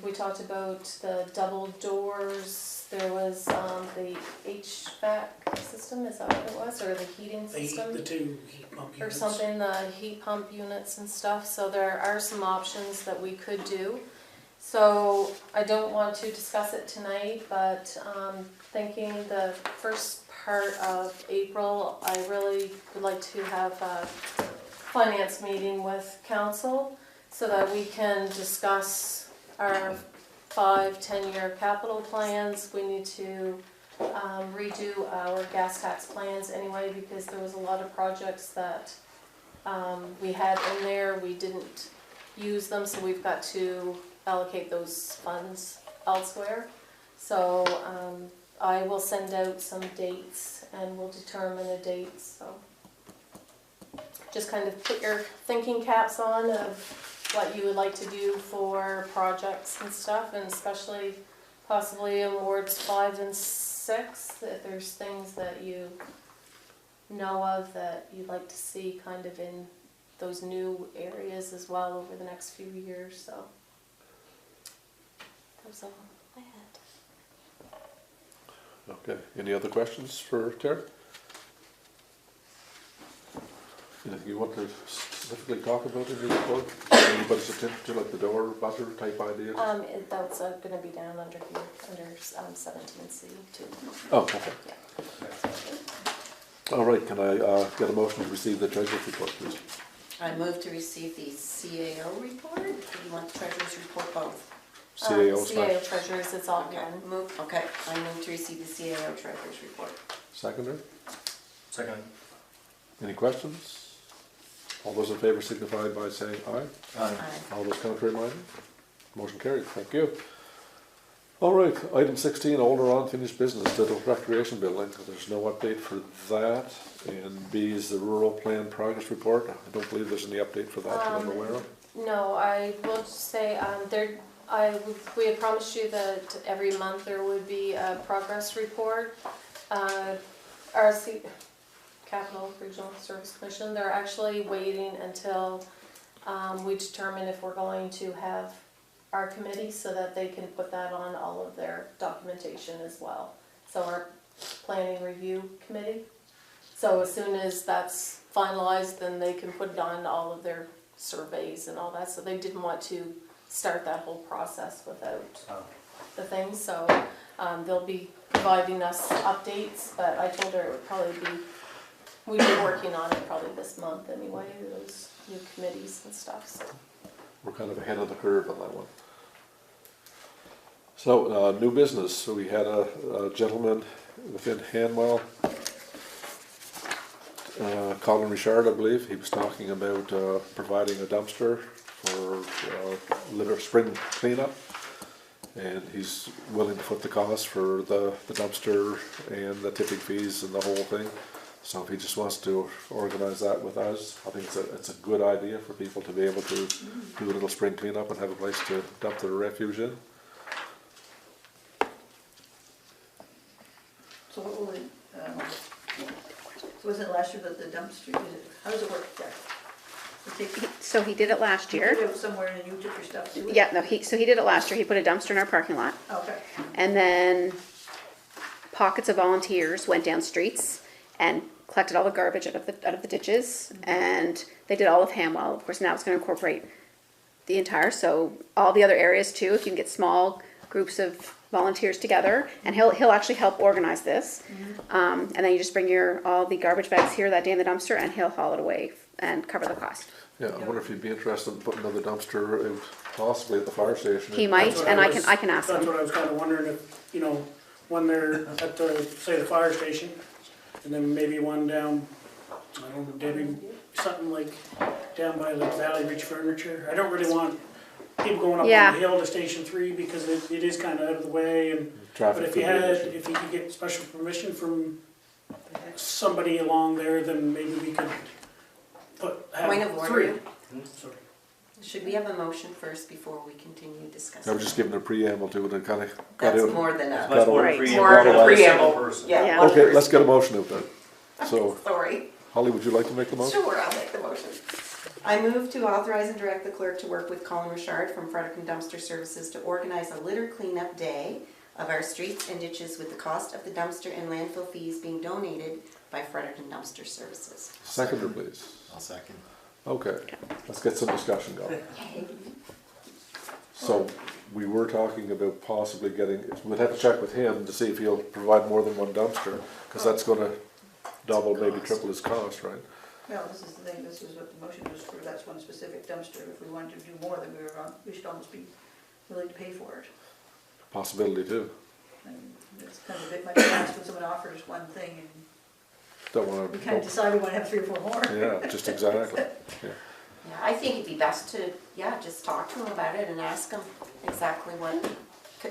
We talked about the double doors, there was the HVAC system, is that what it was, or the heating system? The two heat pump Or units. something, the heat pump units and stuff, so there are some options that we could do. So I don't want to discuss it tonight, but thinking the first part of April, I really would like to have a finance meeting with council so that we can discuss our 5-10-year capital plans. We need to redo our gas tax plans anyway, because there was a lot of projects that we had in there, we didn't use them, so we've got to allocate those funds elsewhere. So I will send out some dates and we'll determine a date, so just kind of put your thinking caps on of what you would like to do for projects and stuff, and especially possibly in wards 5 and 6, if there's things that you know of that you'd like to see kind of in those new areas as well over the next few years, so. That was all I had. Okay, any other questions for Terry? Anything you want to specifically talk about in your report? Anybody's attention to like the door buzzer type ideas? That's gonna be down under here, under 17C too. Oh, okay. Yeah. All right, can I get a motion to receive the treasurer's report, please? I move to receive the CAO report. Do you want the treasurer's report both? CAO CAO slash treasurers, it's all Okay, done. okay, I move to receive the CAO treasurer's report. seconder. Second. Any questions? All those in favor signify by saying aye. Aye. All those contrary minded? Motion carried, thank you. All right, item 16, older unfinished business, the recreation building. There's no update for that. And B is the rural plan progress report. I don't believe there's any update for that that I'm aware of. No, I will just say, we had promised you that every month there would be a progress report. RC, Capital Regional Service Commission, they're actually waiting until we determine if we're going to have our committee so that they can put that on all of their documentation as well. So our planning review committee. So as soon as that's finalized, then they can put it on all of their surveys and all that. So they didn't want to start that whole process without the thing. So They'll be providing us updates, but I told her it would probably be, we'd be working on it probably this month anyway, those new committees and stuff, so. We're kind of ahead of the curve on that one. So, new business, so we had a gentleman within Hanwell, Colin Richard, I believe, he was talking about providing a dumpster for litter spring cleanup. And he's willing to foot the cost for the dumpster and the tipping fees and the whole thing. So if he just wants to organize that with us, I think it's a good idea for people to be able to do a little spring cleanup and have a place to dump their refuse in. So what will it, so was it last year that the dumpster, how does it work there? So he did it last You year. put it somewhere and you took your stuff to it? Yeah, no, so he did it last year. He put a dumpster in our parking lot. Okay. And then pockets of volunteers went down streets and collected all the garbage out of the ditches. And they did all of Hanwell. Of course, now it's going to incorporate the entire, so all the other areas too. If you can get small groups of volunteers together, and he'll actually help organize this. And then you just bring all the garbage bags here that day in the dumpster, and he'll haul it away and cover the cost. Yeah, I wonder if he'd be interested in putting another dumpster out, possibly at the fire station. He might, That's what and I I can ask That's him. what I was kind of wondering if, you know, when they're at the, say, the fire station, and then maybe one down, I don't know, Debbie, something like down by like Valley Ridge Furniture. I don't really want people going up Yeah. on the hill to Station 3 because it is kind of out of the way. And Traffic but if you could be an had, issue. if you could get special permission from somebody along there, then maybe we could have Point of order. 3. Sorry. Should we have a motion first before we continue discussing? I was just giving a preamble to it and kind of got That's out. more than It's a, much more Right. than More than a one preamble. single person. yeah. Yeah. one Okay, let's person. get a motion out then. So, Sorry. Holly, would you like to make the motion? Sure, I'll make the motion. I move to authorize and direct the clerk to work with Colin Richard from Fredericton Dumpster Services to organize a litter cleanup day of our streets and ditches with the cost of the dumpster and landfill fees being donated by Fredericton Dumpster Services. Seconder, please. I'll second. Okay, let's get some discussion going. So, we were talking about possibly getting, we'd have to check with him to see if he'll provide more than one dumpster, because that's gonna double, maybe triple his cost, right? Well, this is the thing, this is what the motion was for, that's one specific dumpster. If we wanted to do more, then we should almost be willing to pay for it. Possibility too. And it's kind of a bit much to ask when someone offers one thing and Don't wanna, we kind of decide we want to have 3 or 4 more. yeah, just exactly. Yeah, I think it'd be best to, just talk to him about it and ask him exactly what,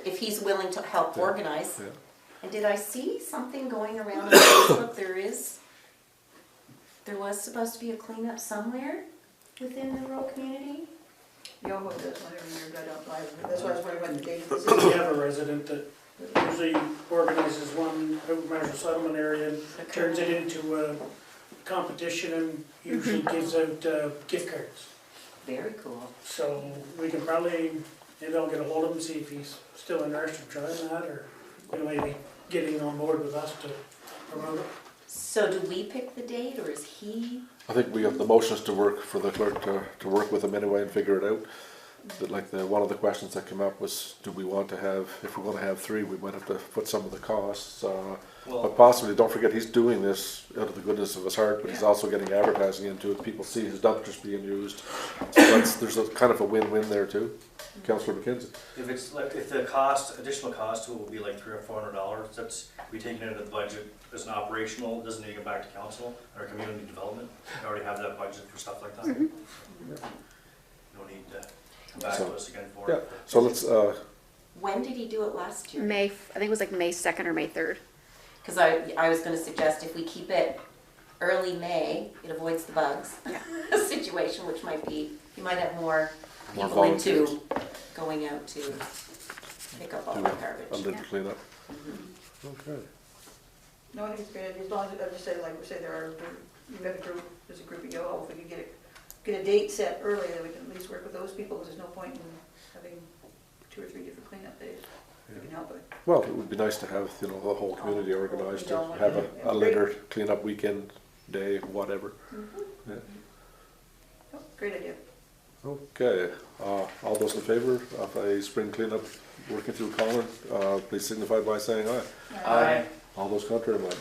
if he's willing to help organize. Yeah. And did I see something going around on Facebook? There was supposed to be a cleanup somewhere within the rural community? Yoho does whenever you're good out live. That's why I was wondering what the date was. We have a resident that usually organizes one out Marshall Settlement area and turns it into a competition and usually gives out gift cards. Very cool. So we can probably, maybe I'll get a hold of him, see if he's still interested in trying that, or maybe getting on board with us to promote it. So do we pick the date or is he? I think we have the motions to work for the clerk to work with him anyway and figure it out. But like one of the questions that came up was, do we want to have, if we're gonna have 3, we might have to put some of the costs, but possibly, don't forget, he's doing this out of the goodness of his heart, but he's also getting advertising into it, people see his dumpsters being used. So there's a kind of a win-win there too. Councillor McKenzie. If it's like, if the additional cost will be like $300 or $400, that's, we taken it into the budget as an operational, it doesn't need to go back to council or community development. We already have that budget for stuff like that. You don't need to come back to us again for Yeah, it. so let's, When did he do it last year? I think it was like May 2nd or May 3rd. Because I was gonna suggest if we keep it early May, it avoids the bugs situation, which might be, you might have more More people into volunteers. going out to pick up all do the a garbage. little cleanup. Okay. No, I think it's great, as long as, I just say, like we say, you have a group, there's a group of Yoho, if we could get a date set early, then we can at least work with those people, because there's no point in having 2 or 3 different cleanup days. We can help it. Well, it would be nice to have, the whole community organized to have a litter cleanup weekend day, whatever. Yeah. Oh, great idea. Okay, all those in favor of a spring cleanup working through Colin, please signify by saying aye. Aye. All those contrary, minded?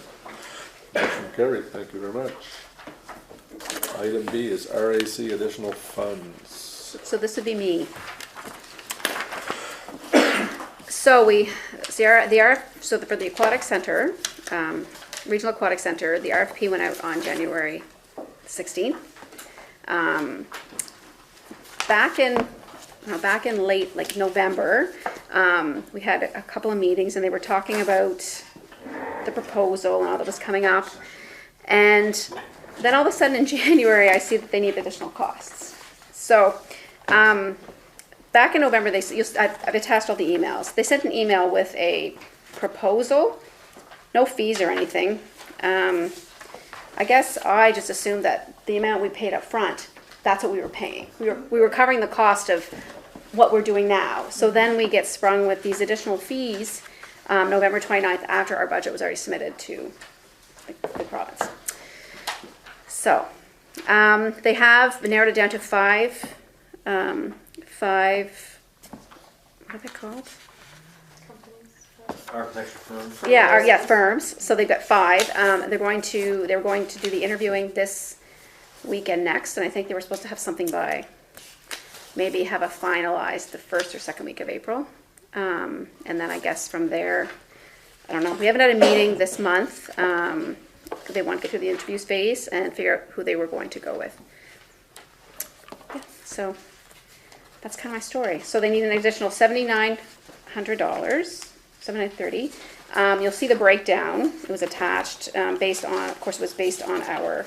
Motion carried, thank you very much. Item B is RAC additional funds. So this would be me. So for the aquatic center, regional aquatic center, the RFP went out on January 16th. Back in late, like November, we had a couple of meetings and they were talking about the proposal and all that was coming up. And then all of a sudden in January, I see that they need additional costs. So, back in November, I've attached all the emails. They sent an email with a proposal, no fees or anything. I guess I just assumed that the amount we paid up front, that's what we were paying. We were covering the cost of what we're doing now. So then we get sprung with these additional fees, November 29th, after our budget was already submitted to the province. So, they have narrowed it down to five, what are they called? Architecture firm. Yeah, firms. So they've got five. They were going to do the interviewing this weekend next, and I think they were supposed to have something by maybe have a finalized the first or second week of April. And then I guess from there, I don't know. We haven't had a meeting this month. They want to get through the interviews phase and figure out who they were going to go with. Yeah, so that's kind of my story. So they need an additional $7,900, $7,930. You'll see the breakdown. It was attached based on, of course, it was based on our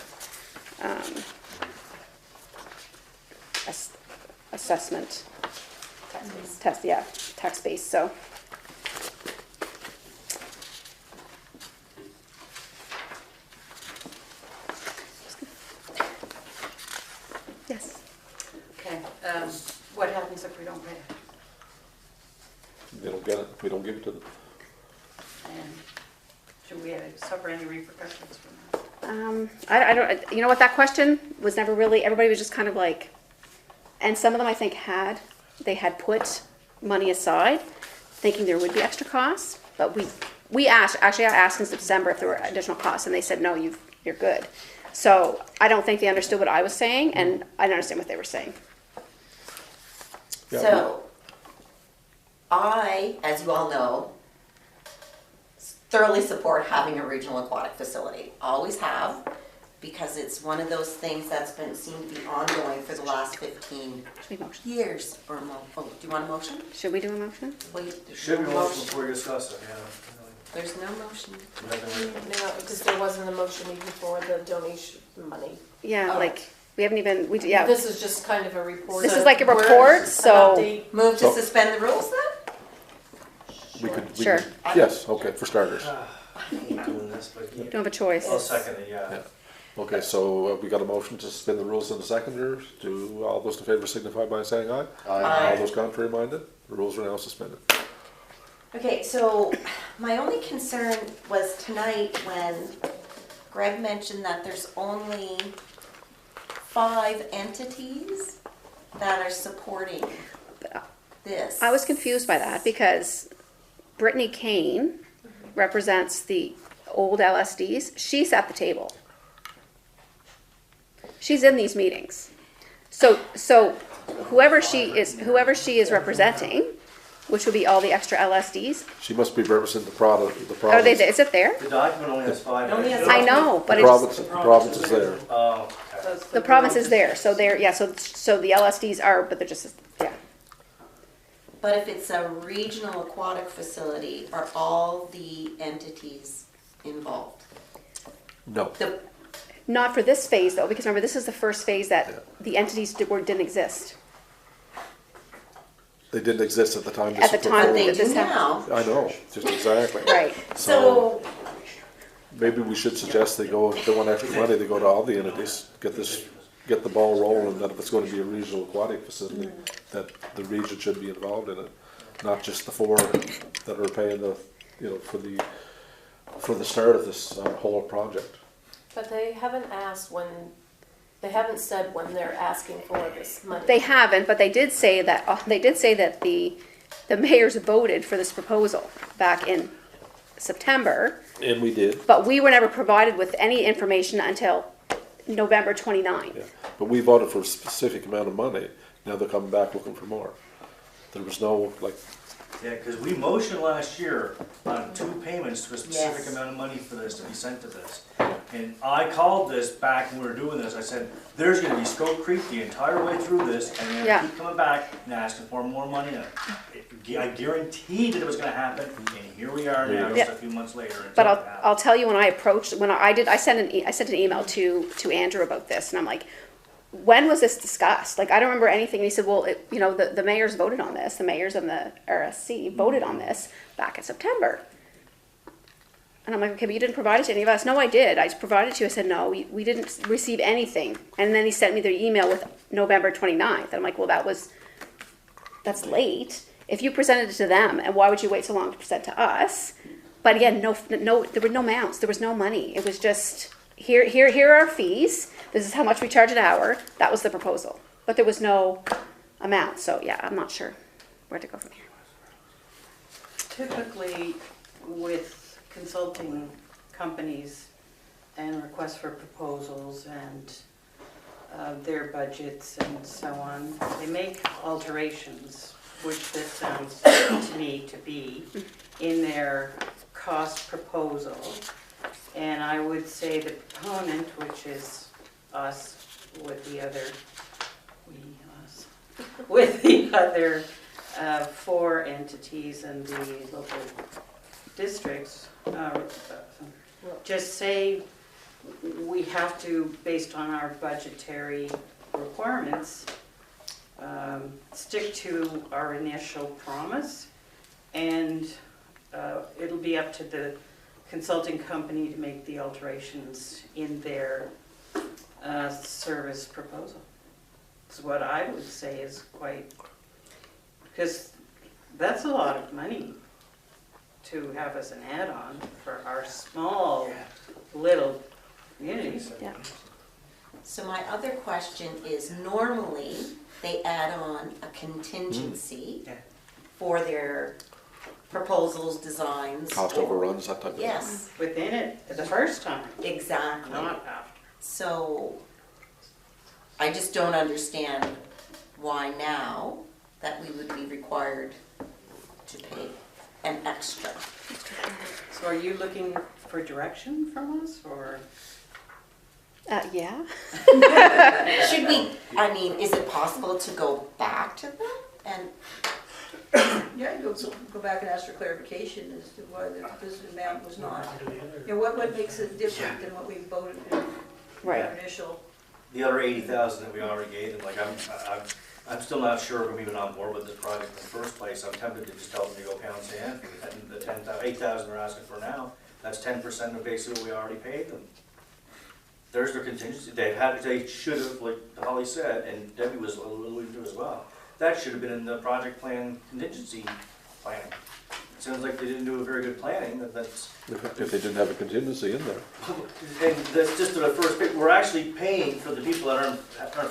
assessment test. Yeah, tax base. So. Yes. Okay, what happens if we don't pay? They don't get it if we don't give it to them. And should we suffer any repercussions from that? I don't, you know what, that question was never really, everybody was just kind of like, and some of them I think they had put money aside, thinking there would be extra costs, but we asked, actually I asked in December if there were additional costs, and they said, no, you're good. So I don't think they understood what I was saying, and I didn't understand what they were saying. Yeah. So, I, as you all know, thoroughly support having a regional aquatic facility. Always have, because it's one of those things that's seemed to be ongoing for the last 15 Should we motion? years or more. Oh, do you want a motion? Should we do a motion? Wait, there's Should no be motion before we discuss it, yeah. There's no motion. No, because there wasn't a motion even for the donation money. Yeah, Oh. like, we haven't even, yeah. This is just kind of a report. This is like a report, so- An update. Move to So- suspend the rules then? We could, Sure. Yes, okay, for starters. I hate doing this, but Don't have a choice. I'll second it, yeah. Yeah. Okay, so we got a motion to suspend the rules in the seconder. Do all those in favor signify by saying aye? Aye. All those contrary minded? The rules are now suspended. Okay, so my only concern was tonight when Greg mentioned that there's only 5 entities that are supporting this. I was confused by that because Brittany Kane represents the old LSDs. She's at the table. She's in these meetings. So whoever she is representing, which would be all the extra LSDs. She must be representing the province. Are they? Is it there? The document only has 5. It only has I know, but The province is there. Oh, okay. the province is there. So they're so the LSDs are, but they're just yeah. But if it's a regional aquatic facility, are all the entities involved? No. Not for this phase though, because remember this is the first phase that the entities didn't exist They didn't exist at the time. at the time They that do this happened. now. I know, just exactly. Right. So, Maybe we should suggest they go, if they want extra money, they go to all the entities, get the ball rolling, that if it's going to be a regional aquatic facility, that the region should be involved in it, not just the 4 that are paying for the start of this whole project. But they haven't asked when They haven't said when they're asking for this money. They haven't, but they did say that, the mayors voted for this proposal back in September, And we did, but we were never provided with any information until November 29th. yeah. But we voted for a specific amount of money. Now they're coming back looking for more. There was no, like, Yeah, because we motioned last year on 2 payments to a specific Yes. amount of money for this, to be sent to this. And I called this back when we were doing this, I said, there's gonna be scope creep the entire way through this, and they're Yeah. gonna keep coming back and asking for more money. And I guaranteed that it was gonna happen, and here we are now, just a few months later. and But it happened. I'll tell you, when I sent an email to Andrew about this, and I'm like, when was this discussed? Like, I don't remember anything. And he said, well, the mayors voted on this, the mayors and the RSC voted on this back in September. And I'm like, okay, but you didn't provide it to any of us. No, I did. I just provided it to you. I said, no, we didn't receive anything. And then he sent me the email with November 29th. And I'm like, well, that's late. If you presented it to them, and why would you wait so long to present to us? But again, no, there were no amounts. There was no money. It was just, here are our fees. This is how much we charge an hour. That was the proposal. But there was no amount. So yeah, I'm not sure where to go from here. Typically, with consulting companies and requests for proposals and their budgets and so on, they make alterations, which this sounds to me to be, in their cost proposal. And I would say the proponent, which is us, with the other, with the other 4 entities and the local districts, just say we have to, based on our budgetary requirements, stick to our initial promise, and it'll be up to the consulting company to make the alterations in their service proposal. It's what I would say is quite, because that's a lot of money to have as an add-on for our small little communities. Yeah. So my other question is, normally, they add on a contingency for their proposals, designs. cost or- overruns, that type of thing. Yes, Within it, the first time, exactly. not after. So I just don't understand why now that we would be required to pay an extra. So are you looking for direction from us, or? Yeah. Should we, I mean, is it possible to go back to them and, Yeah, go back and ask for clarification as to why this amount was not. You know, what makes it different than what we voted in Right. our initial? The other 80,000 that we already gave them, like, I'm still not sure if I'm even on board with this project in the first place. I'm tempted to just tell them to go pound sand for the 8,000 they're asking for now. That's 10% of basically what we already paid them. There's their contingency. They should have, like Holly said, and Debbie was alluding to as well, that should have been in the project plan contingency planning. It sounds like they didn't do a very good planning, that's. If they didn't have a contingency in there. And that's just the first bit, we're actually paying for the people that aren't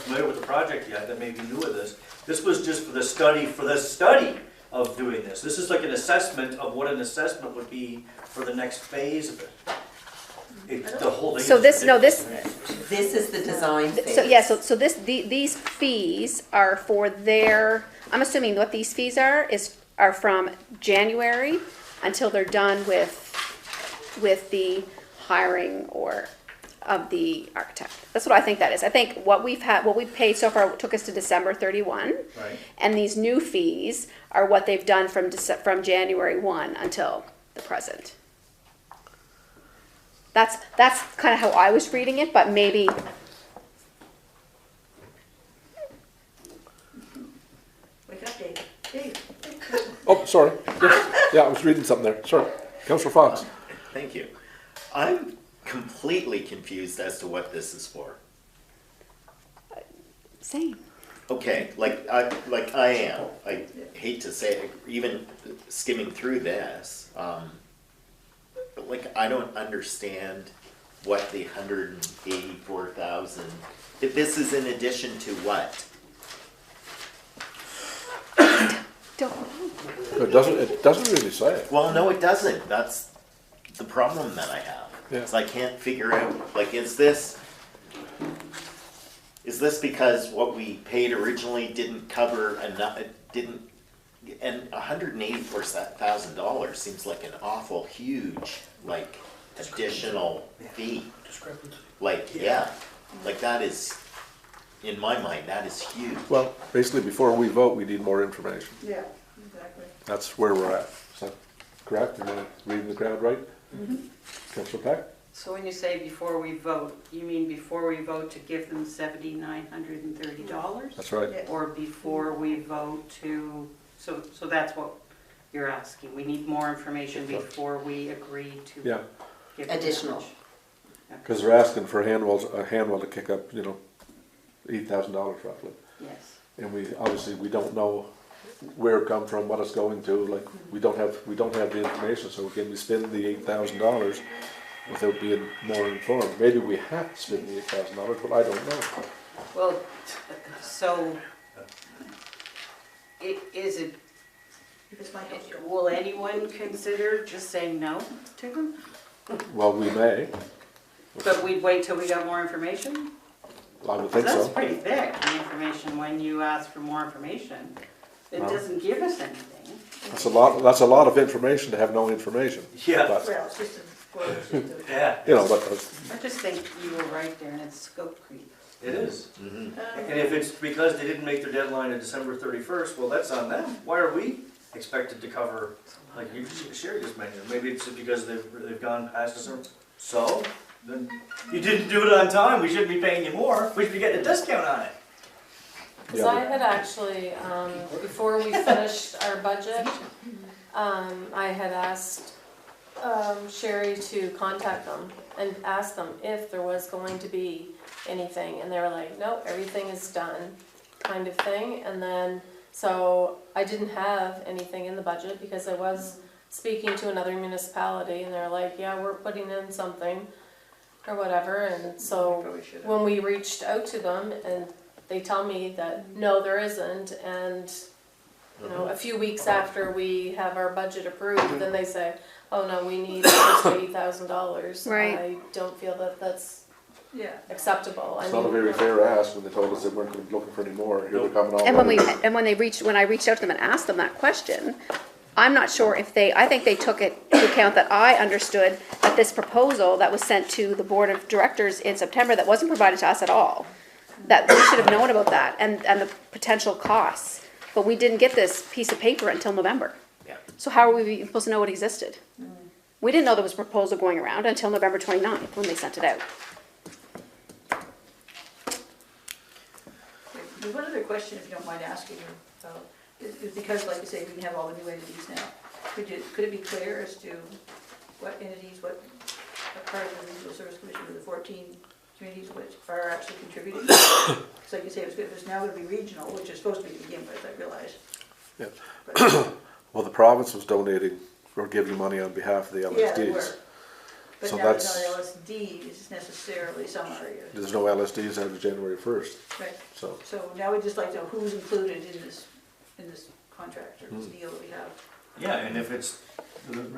familiar with the project yet, that may be new with this. This was just for the study of doing this. This is like an assessment of what an assessment would be for the next phase of it. The whole thing. So is this this is the design phase? So yeah, so these fees are for their, I'm assuming what these fees are from January until they're done with the hiring of the architect. That's what I think that is. I think what we've paid so far took us to December 31. Right. And these new fees are what they've done from January 1 until the present. That's kind of how I was reading it, but maybe. Wake up, Dave. Dave. Oh, sorry. Yes. Yeah, I was reading something there. Sorry. Councillor Fox. Thank you. I'm completely confused as to what this is for. Same. Okay, like I am. I hate to say it, even skimming through this, but like I don't understand what the 184,000, if this is in addition to what? Don't know. It doesn't really say it. Well, no, it doesn't. That's the problem that I have. Yeah. Is I can't figure out, like, is this because what we paid originally didn't cover enough, and $184,000 seems like an awful huge, like, additional fee. Discrepancy. Like, yeah, like that is, in my mind, that is huge. Well, basically, before we vote, we need more information. Yeah, exactly. That's where we're at. Is that correct? Am I reading the crowd right? Councillor Peck? So when you say before we vote, you mean before we vote to give them $7,930? That's right. Yeah. Or before we vote to, so that's what you're asking, we need more information before we agree to Yeah, give them Additional. that much? because they're asking for a handwall to kick up, $8,000 roughly. Yes. And we don't know where it come from, what it's going to, like, we don't have the information, so can we spend the $8,000 without being more informed? Maybe we have to spend the $8,000, but I don't know. Well, so, is it, If it's my house, will anyone consider just saying no to them? Well, we may, But we'd wait till we got more information? I would think That's so. pretty thick, the information, when you ask for more information. It Well. doesn't give us anything. That's a lot of information to have no information. Yeah. But, well, it's just Yeah, but I just think you were right there, and it's scope creep. it is. Mhm. And if it's because they didn't make their deadline of December 31st, well, that's on them. Why are we expected to cover, like Sherry just mentioned, maybe it's because they've gone past December. So, then you didn't do it on time, we shouldn't be paying you more, we should be getting a discount on it. Because Yeah, I had actually, before we finished our budget, I had asked Sherry to contact them and ask them if there was going to be anything, and they were like, nope, everything is done, kind of thing. And then, so I didn't have anything in the budget because I was speaking to another municipality, and they're like, yeah, we're putting in something or whatever. And so Probably should have. when we reached out to them, and they tell me that no, there isn't, and a few weeks after we have our budget approved, then they say, oh no, we need $8,000. Right. I don't feel that that's Yeah. acceptable. it's not a very fair ask when they told us they weren't gonna be looking for any more. Here they're coming on. And when I reached out to them and asked them that question, I'm not sure if I think they took it into account that I understood that this proposal that was sent to the board of directors in September that wasn't provided to us at all, that we should have known about that and the potential costs. But we didn't get this piece of paper until November. Yeah. So how are we supposed to know it existed? We didn't know there was a proposal going around until November 29th when they sent it out. There's one other question, if you don't mind asking, is because, like you say, we can have all the new entities now. Could it be clear as to what entities, what part of the Regional Service Commission of the 14 communities which are actually contributing? Because like you say, it's now going to be regional, which is supposed to be to begin with, I realize. Yeah. But- Well, the province was donating or giving money on behalf of the Yeah, they were. LSDs. But So now it's that's- not LSDs necessarily, some areas. There's no LSDs as of January 1st, Right. so. So now we'd just like to know who's included in this contract or Hmm. this deal that we have. Yeah, and if it's the Capital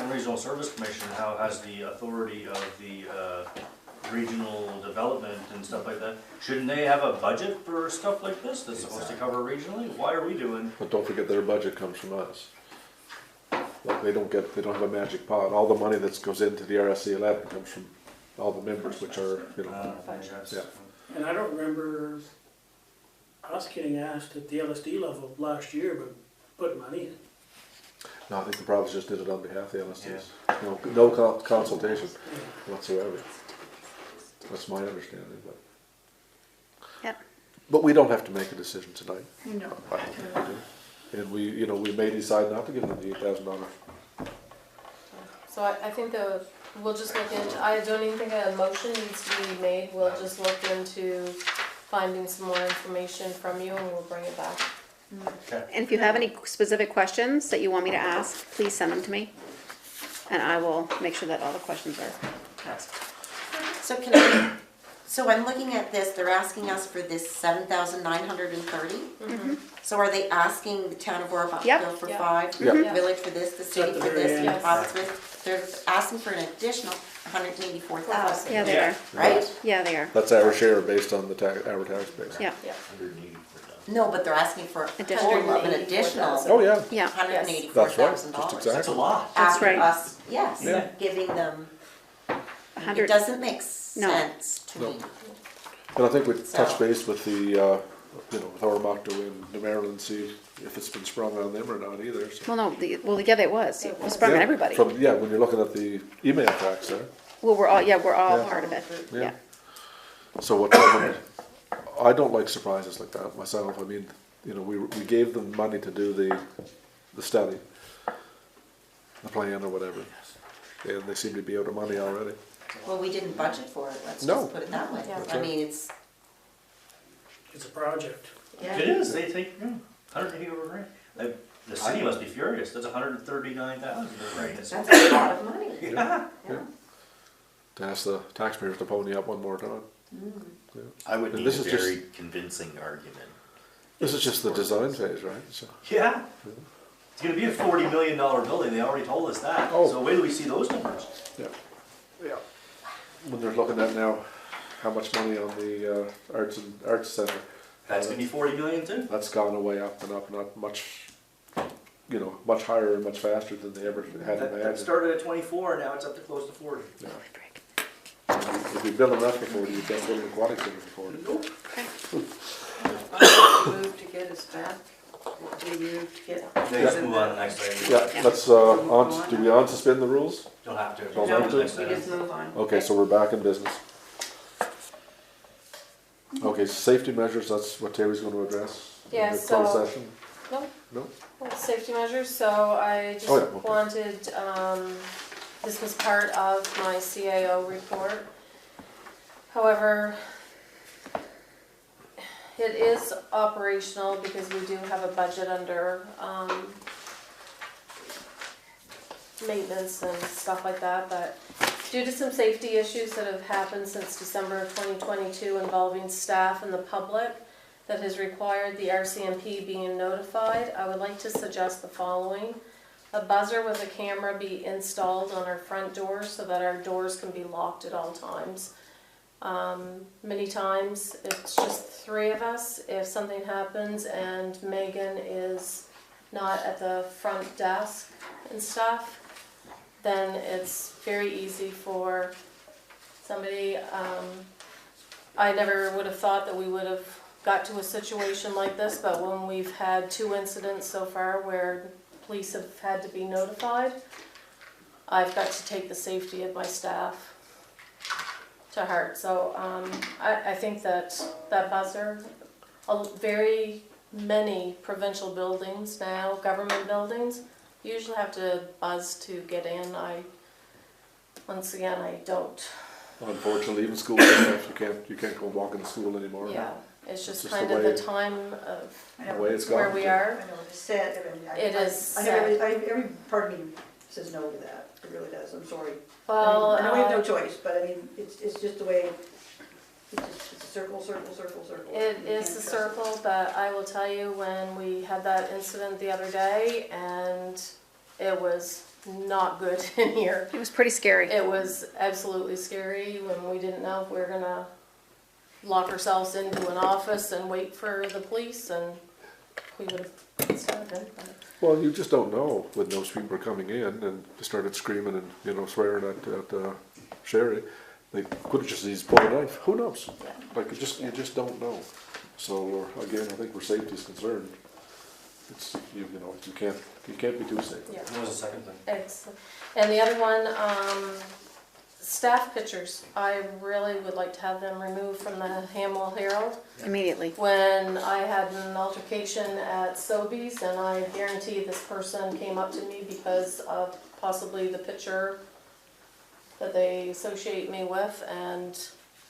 Regional Service Commission, how has the authority of the regional development and stuff like that, shouldn't they have a budget for stuff like this that's supposed to cover regionally? Why are we doing? But don't forget their budget comes from us. Like they don't have a magic pot. All the money that goes into the RSC 11 comes from all the members, which are, yeah. And I don't remember us getting asked at the LSD level last year, but put money in. No, I think the province just did it on behalf of the LSDs. No consultation whatsoever. That's my understanding, but. Yep. But we don't have to make a decision tonight. No. I don't think we do. And we may decide not to give them the $8,000. So I think we'll just look into, I don't even think a motion needs to be made. We'll just look into finding some more information from you, and we'll bring it back. And if you have any specific questions that you want me to ask, please send them to me. And I will make sure that all the questions are So can I, so I'm looking at this, they're asking us for this 7,930. So are they asking the town of Oroville Yep. for Yeah. 5, Yeah. the village for this, the city at the for very this, end. and Foxwoods? They're asking for an additional 184,000, Yeah, they Yeah. are. right? Yeah, they are. That's our share based on the our tax base. Yeah, 184,000. No, but they're asking for a Additional. total of an additional Oh, yeah, yeah. $184,000. That's right, just That's exactly. a lot. That's After right. us, yes, Yeah. giving them, A it hundred, doesn't make No. sense to No. me. And I think we touch So- base with the, with Oromocto and the Maryland, see if it's been sprung on them or not either, so. well, no, yeah, it was. It was sprung on Yeah, everybody. Yeah, when you're looking at the email tracks there. Well, we're all Yeah. part of it. Yeah. Yeah. So I don't like surprises like that myself. I mean, we gave them money to do the study, the plan or whatever, and they seem to be out of money already. Well, we didn't budget for it, let's No. just put it that way. Yeah. That's I right. mean, it's, It's a project. yeah. It is, they take, 180 over grand. The city must be furious, that's 139,000. That's a lot of money. Yeah. Yeah. To ask the taxpayers to pony up one more time. I would And need this a is just- very convincing argument. This is just the design phase, right? So, Yeah. It's gonna be a $40 million building, they already told us that. Oh. So wait till we see those numbers. yeah. When they're looking at now how much money on the arts center, That's gonna be 40 million too. that's gone way up and up, not much, much higher and much faster than they ever had That imagined. started at 24, now it's up to close to 40. Yeah. If we build enough before, you can't build an aquatic center before. Nope. Move to get us back, do you move to get? Let's move on to the next item. Yeah, let's, do we unsuspend the rules? Don't have to. Don't No, have to? we just move on. Okay, so we're back in business. Okay, safety measures, that's what Terry's gonna address? in Yeah, the closed so- session? No. No? Safety measures, so I just Oh, yeah, okay. wanted, this was part of my CAO report. However, it is operational because we do have a budget under, maintenance and stuff like that, but due to some safety issues that have happened since December of 2022 involving staff and the public, that has required the RCMP being notified, I would like to suggest the following. A buzzer with a camera be installed on our front doors so that our doors can be locked at all times. Many times, it's just 3 of us. If something happens and Megan is not at the front desk and stuff, then it's very easy for somebody, I never would have thought that we would have got to a situation like this, but when we've had 2 incidents so far where police have had to be notified, I've got to take the safety of my staff to heart. So I think that buzzer, very many provincial buildings now, government buildings, usually have to buzz to get in. Once again, I don't. Unfortunately, even school stuff, you can't go walk in school anymore. Yeah, it's just just kind the of way- the time of I The know. way it's where gone. we I are. know, it's sad, I mean, It is I know, every part of me says no to that, it really does, I'm sorry. Well, I know we have no choice, but I mean, it's just the way, it's a circle. it You is can't a trust circle, but I will tell you, when we had that incident the other day, and it was not good in here. It was pretty scary. It was absolutely scary when we didn't know if we were gonna lock ourselves into an office and wait for the police, and we would have started it. But Well, you just don't know when those people were coming in and they started screaming and, swearing at Sherry. They could have just easily pulled a knife, who knows? Like, you just don't know. So, again, I think where safety is concerned, it's, you can't be too safe. yeah. What was the second thing? Excellent. And the other one, staff pictures. I really would like to have them removed from the Hamwell Herald. Immediately. When I had an altercation at Sobeys, and I guarantee this person came up to me because of possibly the picture that they associate me with, and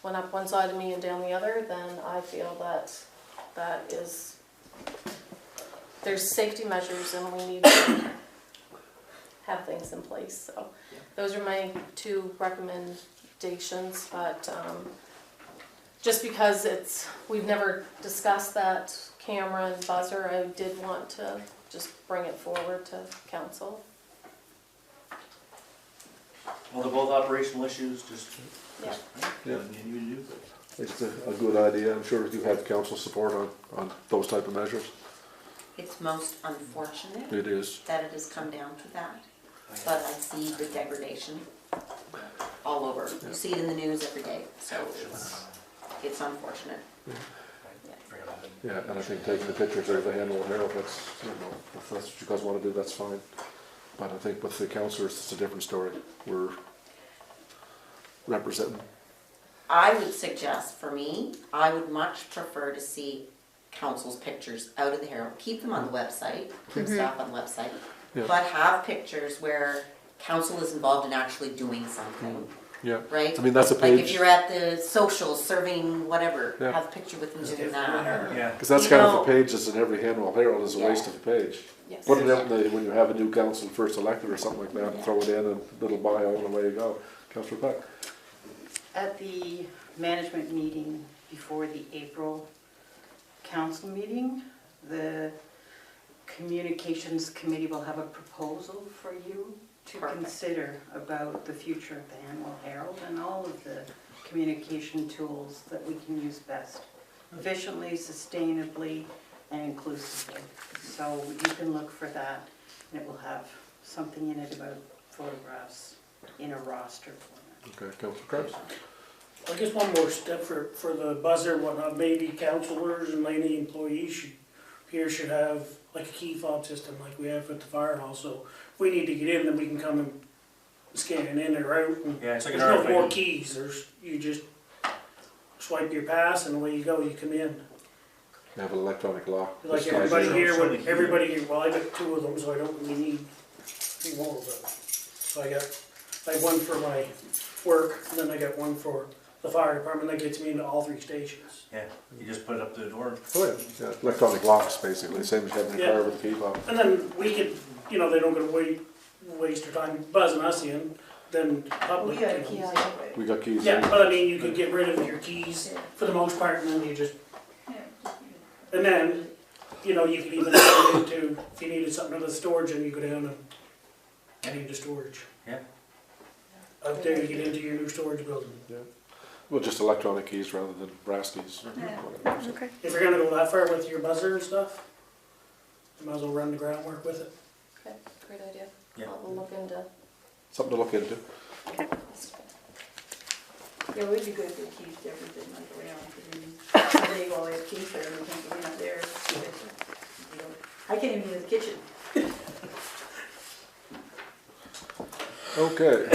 went up one side of me and down the other, then I feel that is, there's safety measures and we need to have things in place. So those are my 2 recommendations, but, just because we've never discussed that camera and buzzer, I did want to just bring it forward to council. Well, they're both operational issues, just. Yeah. Yeah. You do. It's a good idea. I'm sure you have council support on those type of measures. It's most unfortunate It is. that it has come down to that, but I see the degradation all over. You see it in the news every day, so it's unfortunate. Yeah, and I think taking the pictures of the Handle Herald, that's, you know, if that's what you guys want to do, that's fine. But I think with the councillors, it's a different story. We're representing. I would suggest, for me, I would much prefer to see council's pictures out of the Herald. Keep them on the website, keep staff on the website, Yeah. but have pictures where council is involved in actually doing something, Yeah. right? I mean, that's a Like if page, you're at the social, serving whatever, Yeah. have a picture with them doing that, or, Yeah. because that's you kind of know- a page that's in every Handle Herald is a Yeah. waste of a page. Yes. Put it out when you have a new council first elected or something like that, Yeah. throw it in and little bio and away you go. Councillor Peck. At the management meeting before the April council meeting, the communications committee will have a proposal for you to Perfect. consider about the future of the Hanwell Herald and all of the communication tools that we can use best, efficiently, sustainably, and inclusively. So you can look for that, and it will have something in it about photographs in a roster format. Okay, Councillor Krebs. I guess one more step for the buzzer and whatnot, maybe councillors and Laney employees should have like a key fob system like we have at the firehouse, so if we need to get in, then we can come and scan in or out. And Yeah, it's like an there's no more RFID. keys, you just swipe your pass and away you go, you come in. You have an electronic lock. Like This guy's everybody in. here, So when the key- everybody here, well, I got two of them, so I don't really need two more of them. So I have one for my work, and then I got one for the fire department, that gets me into all three stations. Yeah, you just put it up to the door. Oh, yeah, electronic locks, basically, same as having a Yeah. car with a key fob. And then we could, they don't gonna waste their time buzzing us in, then We public. got a you know. key on anyway. We got keys in. Yeah, but I mean, you could get rid of your keys for the most part, and then you just, Yeah. and then, you could even go into, if you needed something out of the storage, and you go down and get into storage. Yeah. Out there, you get into your new storage building. Well, just electronic keys rather than brass keys. Yeah. Whatever, so. Okay. If you're gonna go that far with your buzzer and stuff, you might as well run the groundwork with it. Okay, great idea. Yeah. I'll look into. Something to look into. Yeah, we'd be good for keys to everything, like around, they all have keys for everything, so we're not there. I can't even use the kitchen. Okay,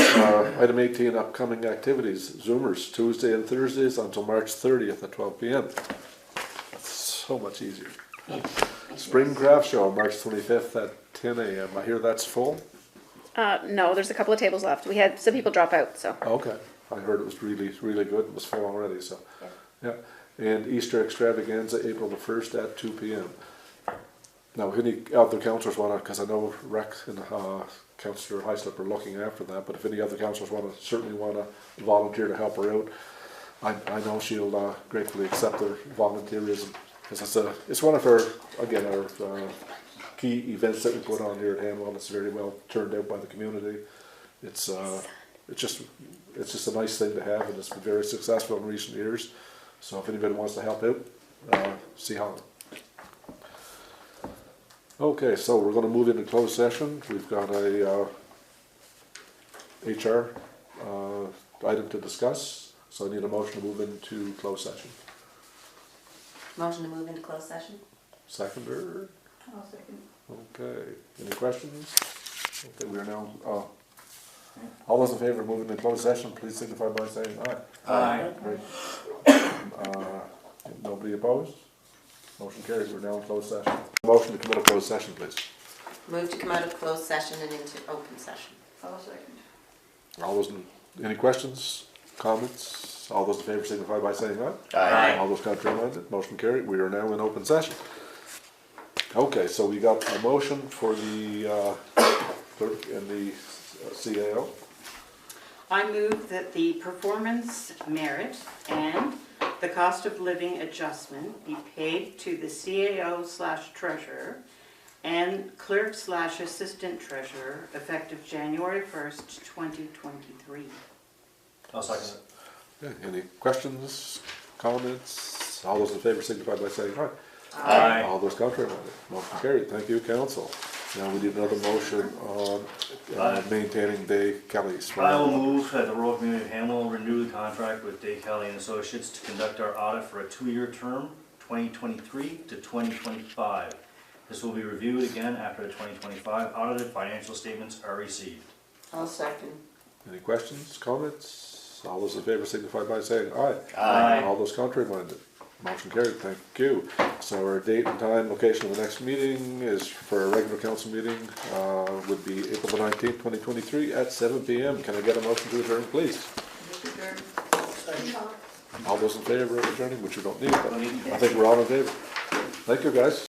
item 18, upcoming activities. Zoomers, Tuesday and Thursdays until March 30th at 12 p.m. That's so much easier. Spring Craft Show, March 25th at 10 a.m. I hear that's full? No, there's a couple of tables left. We had some people drop out, so. Okay, I heard it was really, really good. It was full already, so. Yeah, and Easter Extravaganza, April the 1st at 2 p.m. Now, if any other councillors want to, because I know Rec and Councillor Heislip are looking after that, but if any other councillors certainly want to volunteer to help her out, I know she'll gratefully accept their volunteerism. Because it's one of our key events that we put on here at Hanwell. It's very well turned out by the community. It's just a nice thing to have, and it's been very successful in recent years. So if anybody wants to help out, see how. Okay, so we're going to move into closed session. We've got a HR item to discuss, so I need a motion to move into closed session. Motion to move into closed session? Seconder? I'll second. Okay, any questions? Okay, we are now, all those in favor of moving into closed session, please signify by saying aye. Aye. Great. Nobody opposed? Motion carries, we're now in closed session. Motion to come out of closed session, please. Move to come out of closed session and into open session. I'll second. All those, any questions, comments? All those in favor signify by saying aye. Aye. All those contrary minded, motion carried, we are now in open session. Okay, so we got a motion for the clerk and the CAO. I move that the performance merit and the cost of living adjustment be paid to the CAO/treasurer and clerk/assistant treasurer effective January 1st, 2023. I'll second it. Okay, any questions, comments? All those in favor signify by saying aye. Aye. All those contrary minded, motion carried. Thank you, council. Now we need another motion on maintaining Day Kelly's. I will move that the Rural Community of Hamwell renew the contract with Day Kelly and Associates to conduct our audit for a 2-year term, 2023 to 2025. This will be reviewed again after the 2025 audited financial statements are received. I'll second. Any questions, comments? All those in favor signify by saying aye. Aye. All those contrary minded, motion carried. Thank you. So our date and time, location of the next meeting is for a regular council meeting, would be April the 19th, 2023 at 7 p.m. Can I get a motion to adjourn, please? All those in favor of adjourning, which you don't need, but I think we're all in favor. Thank you, guys.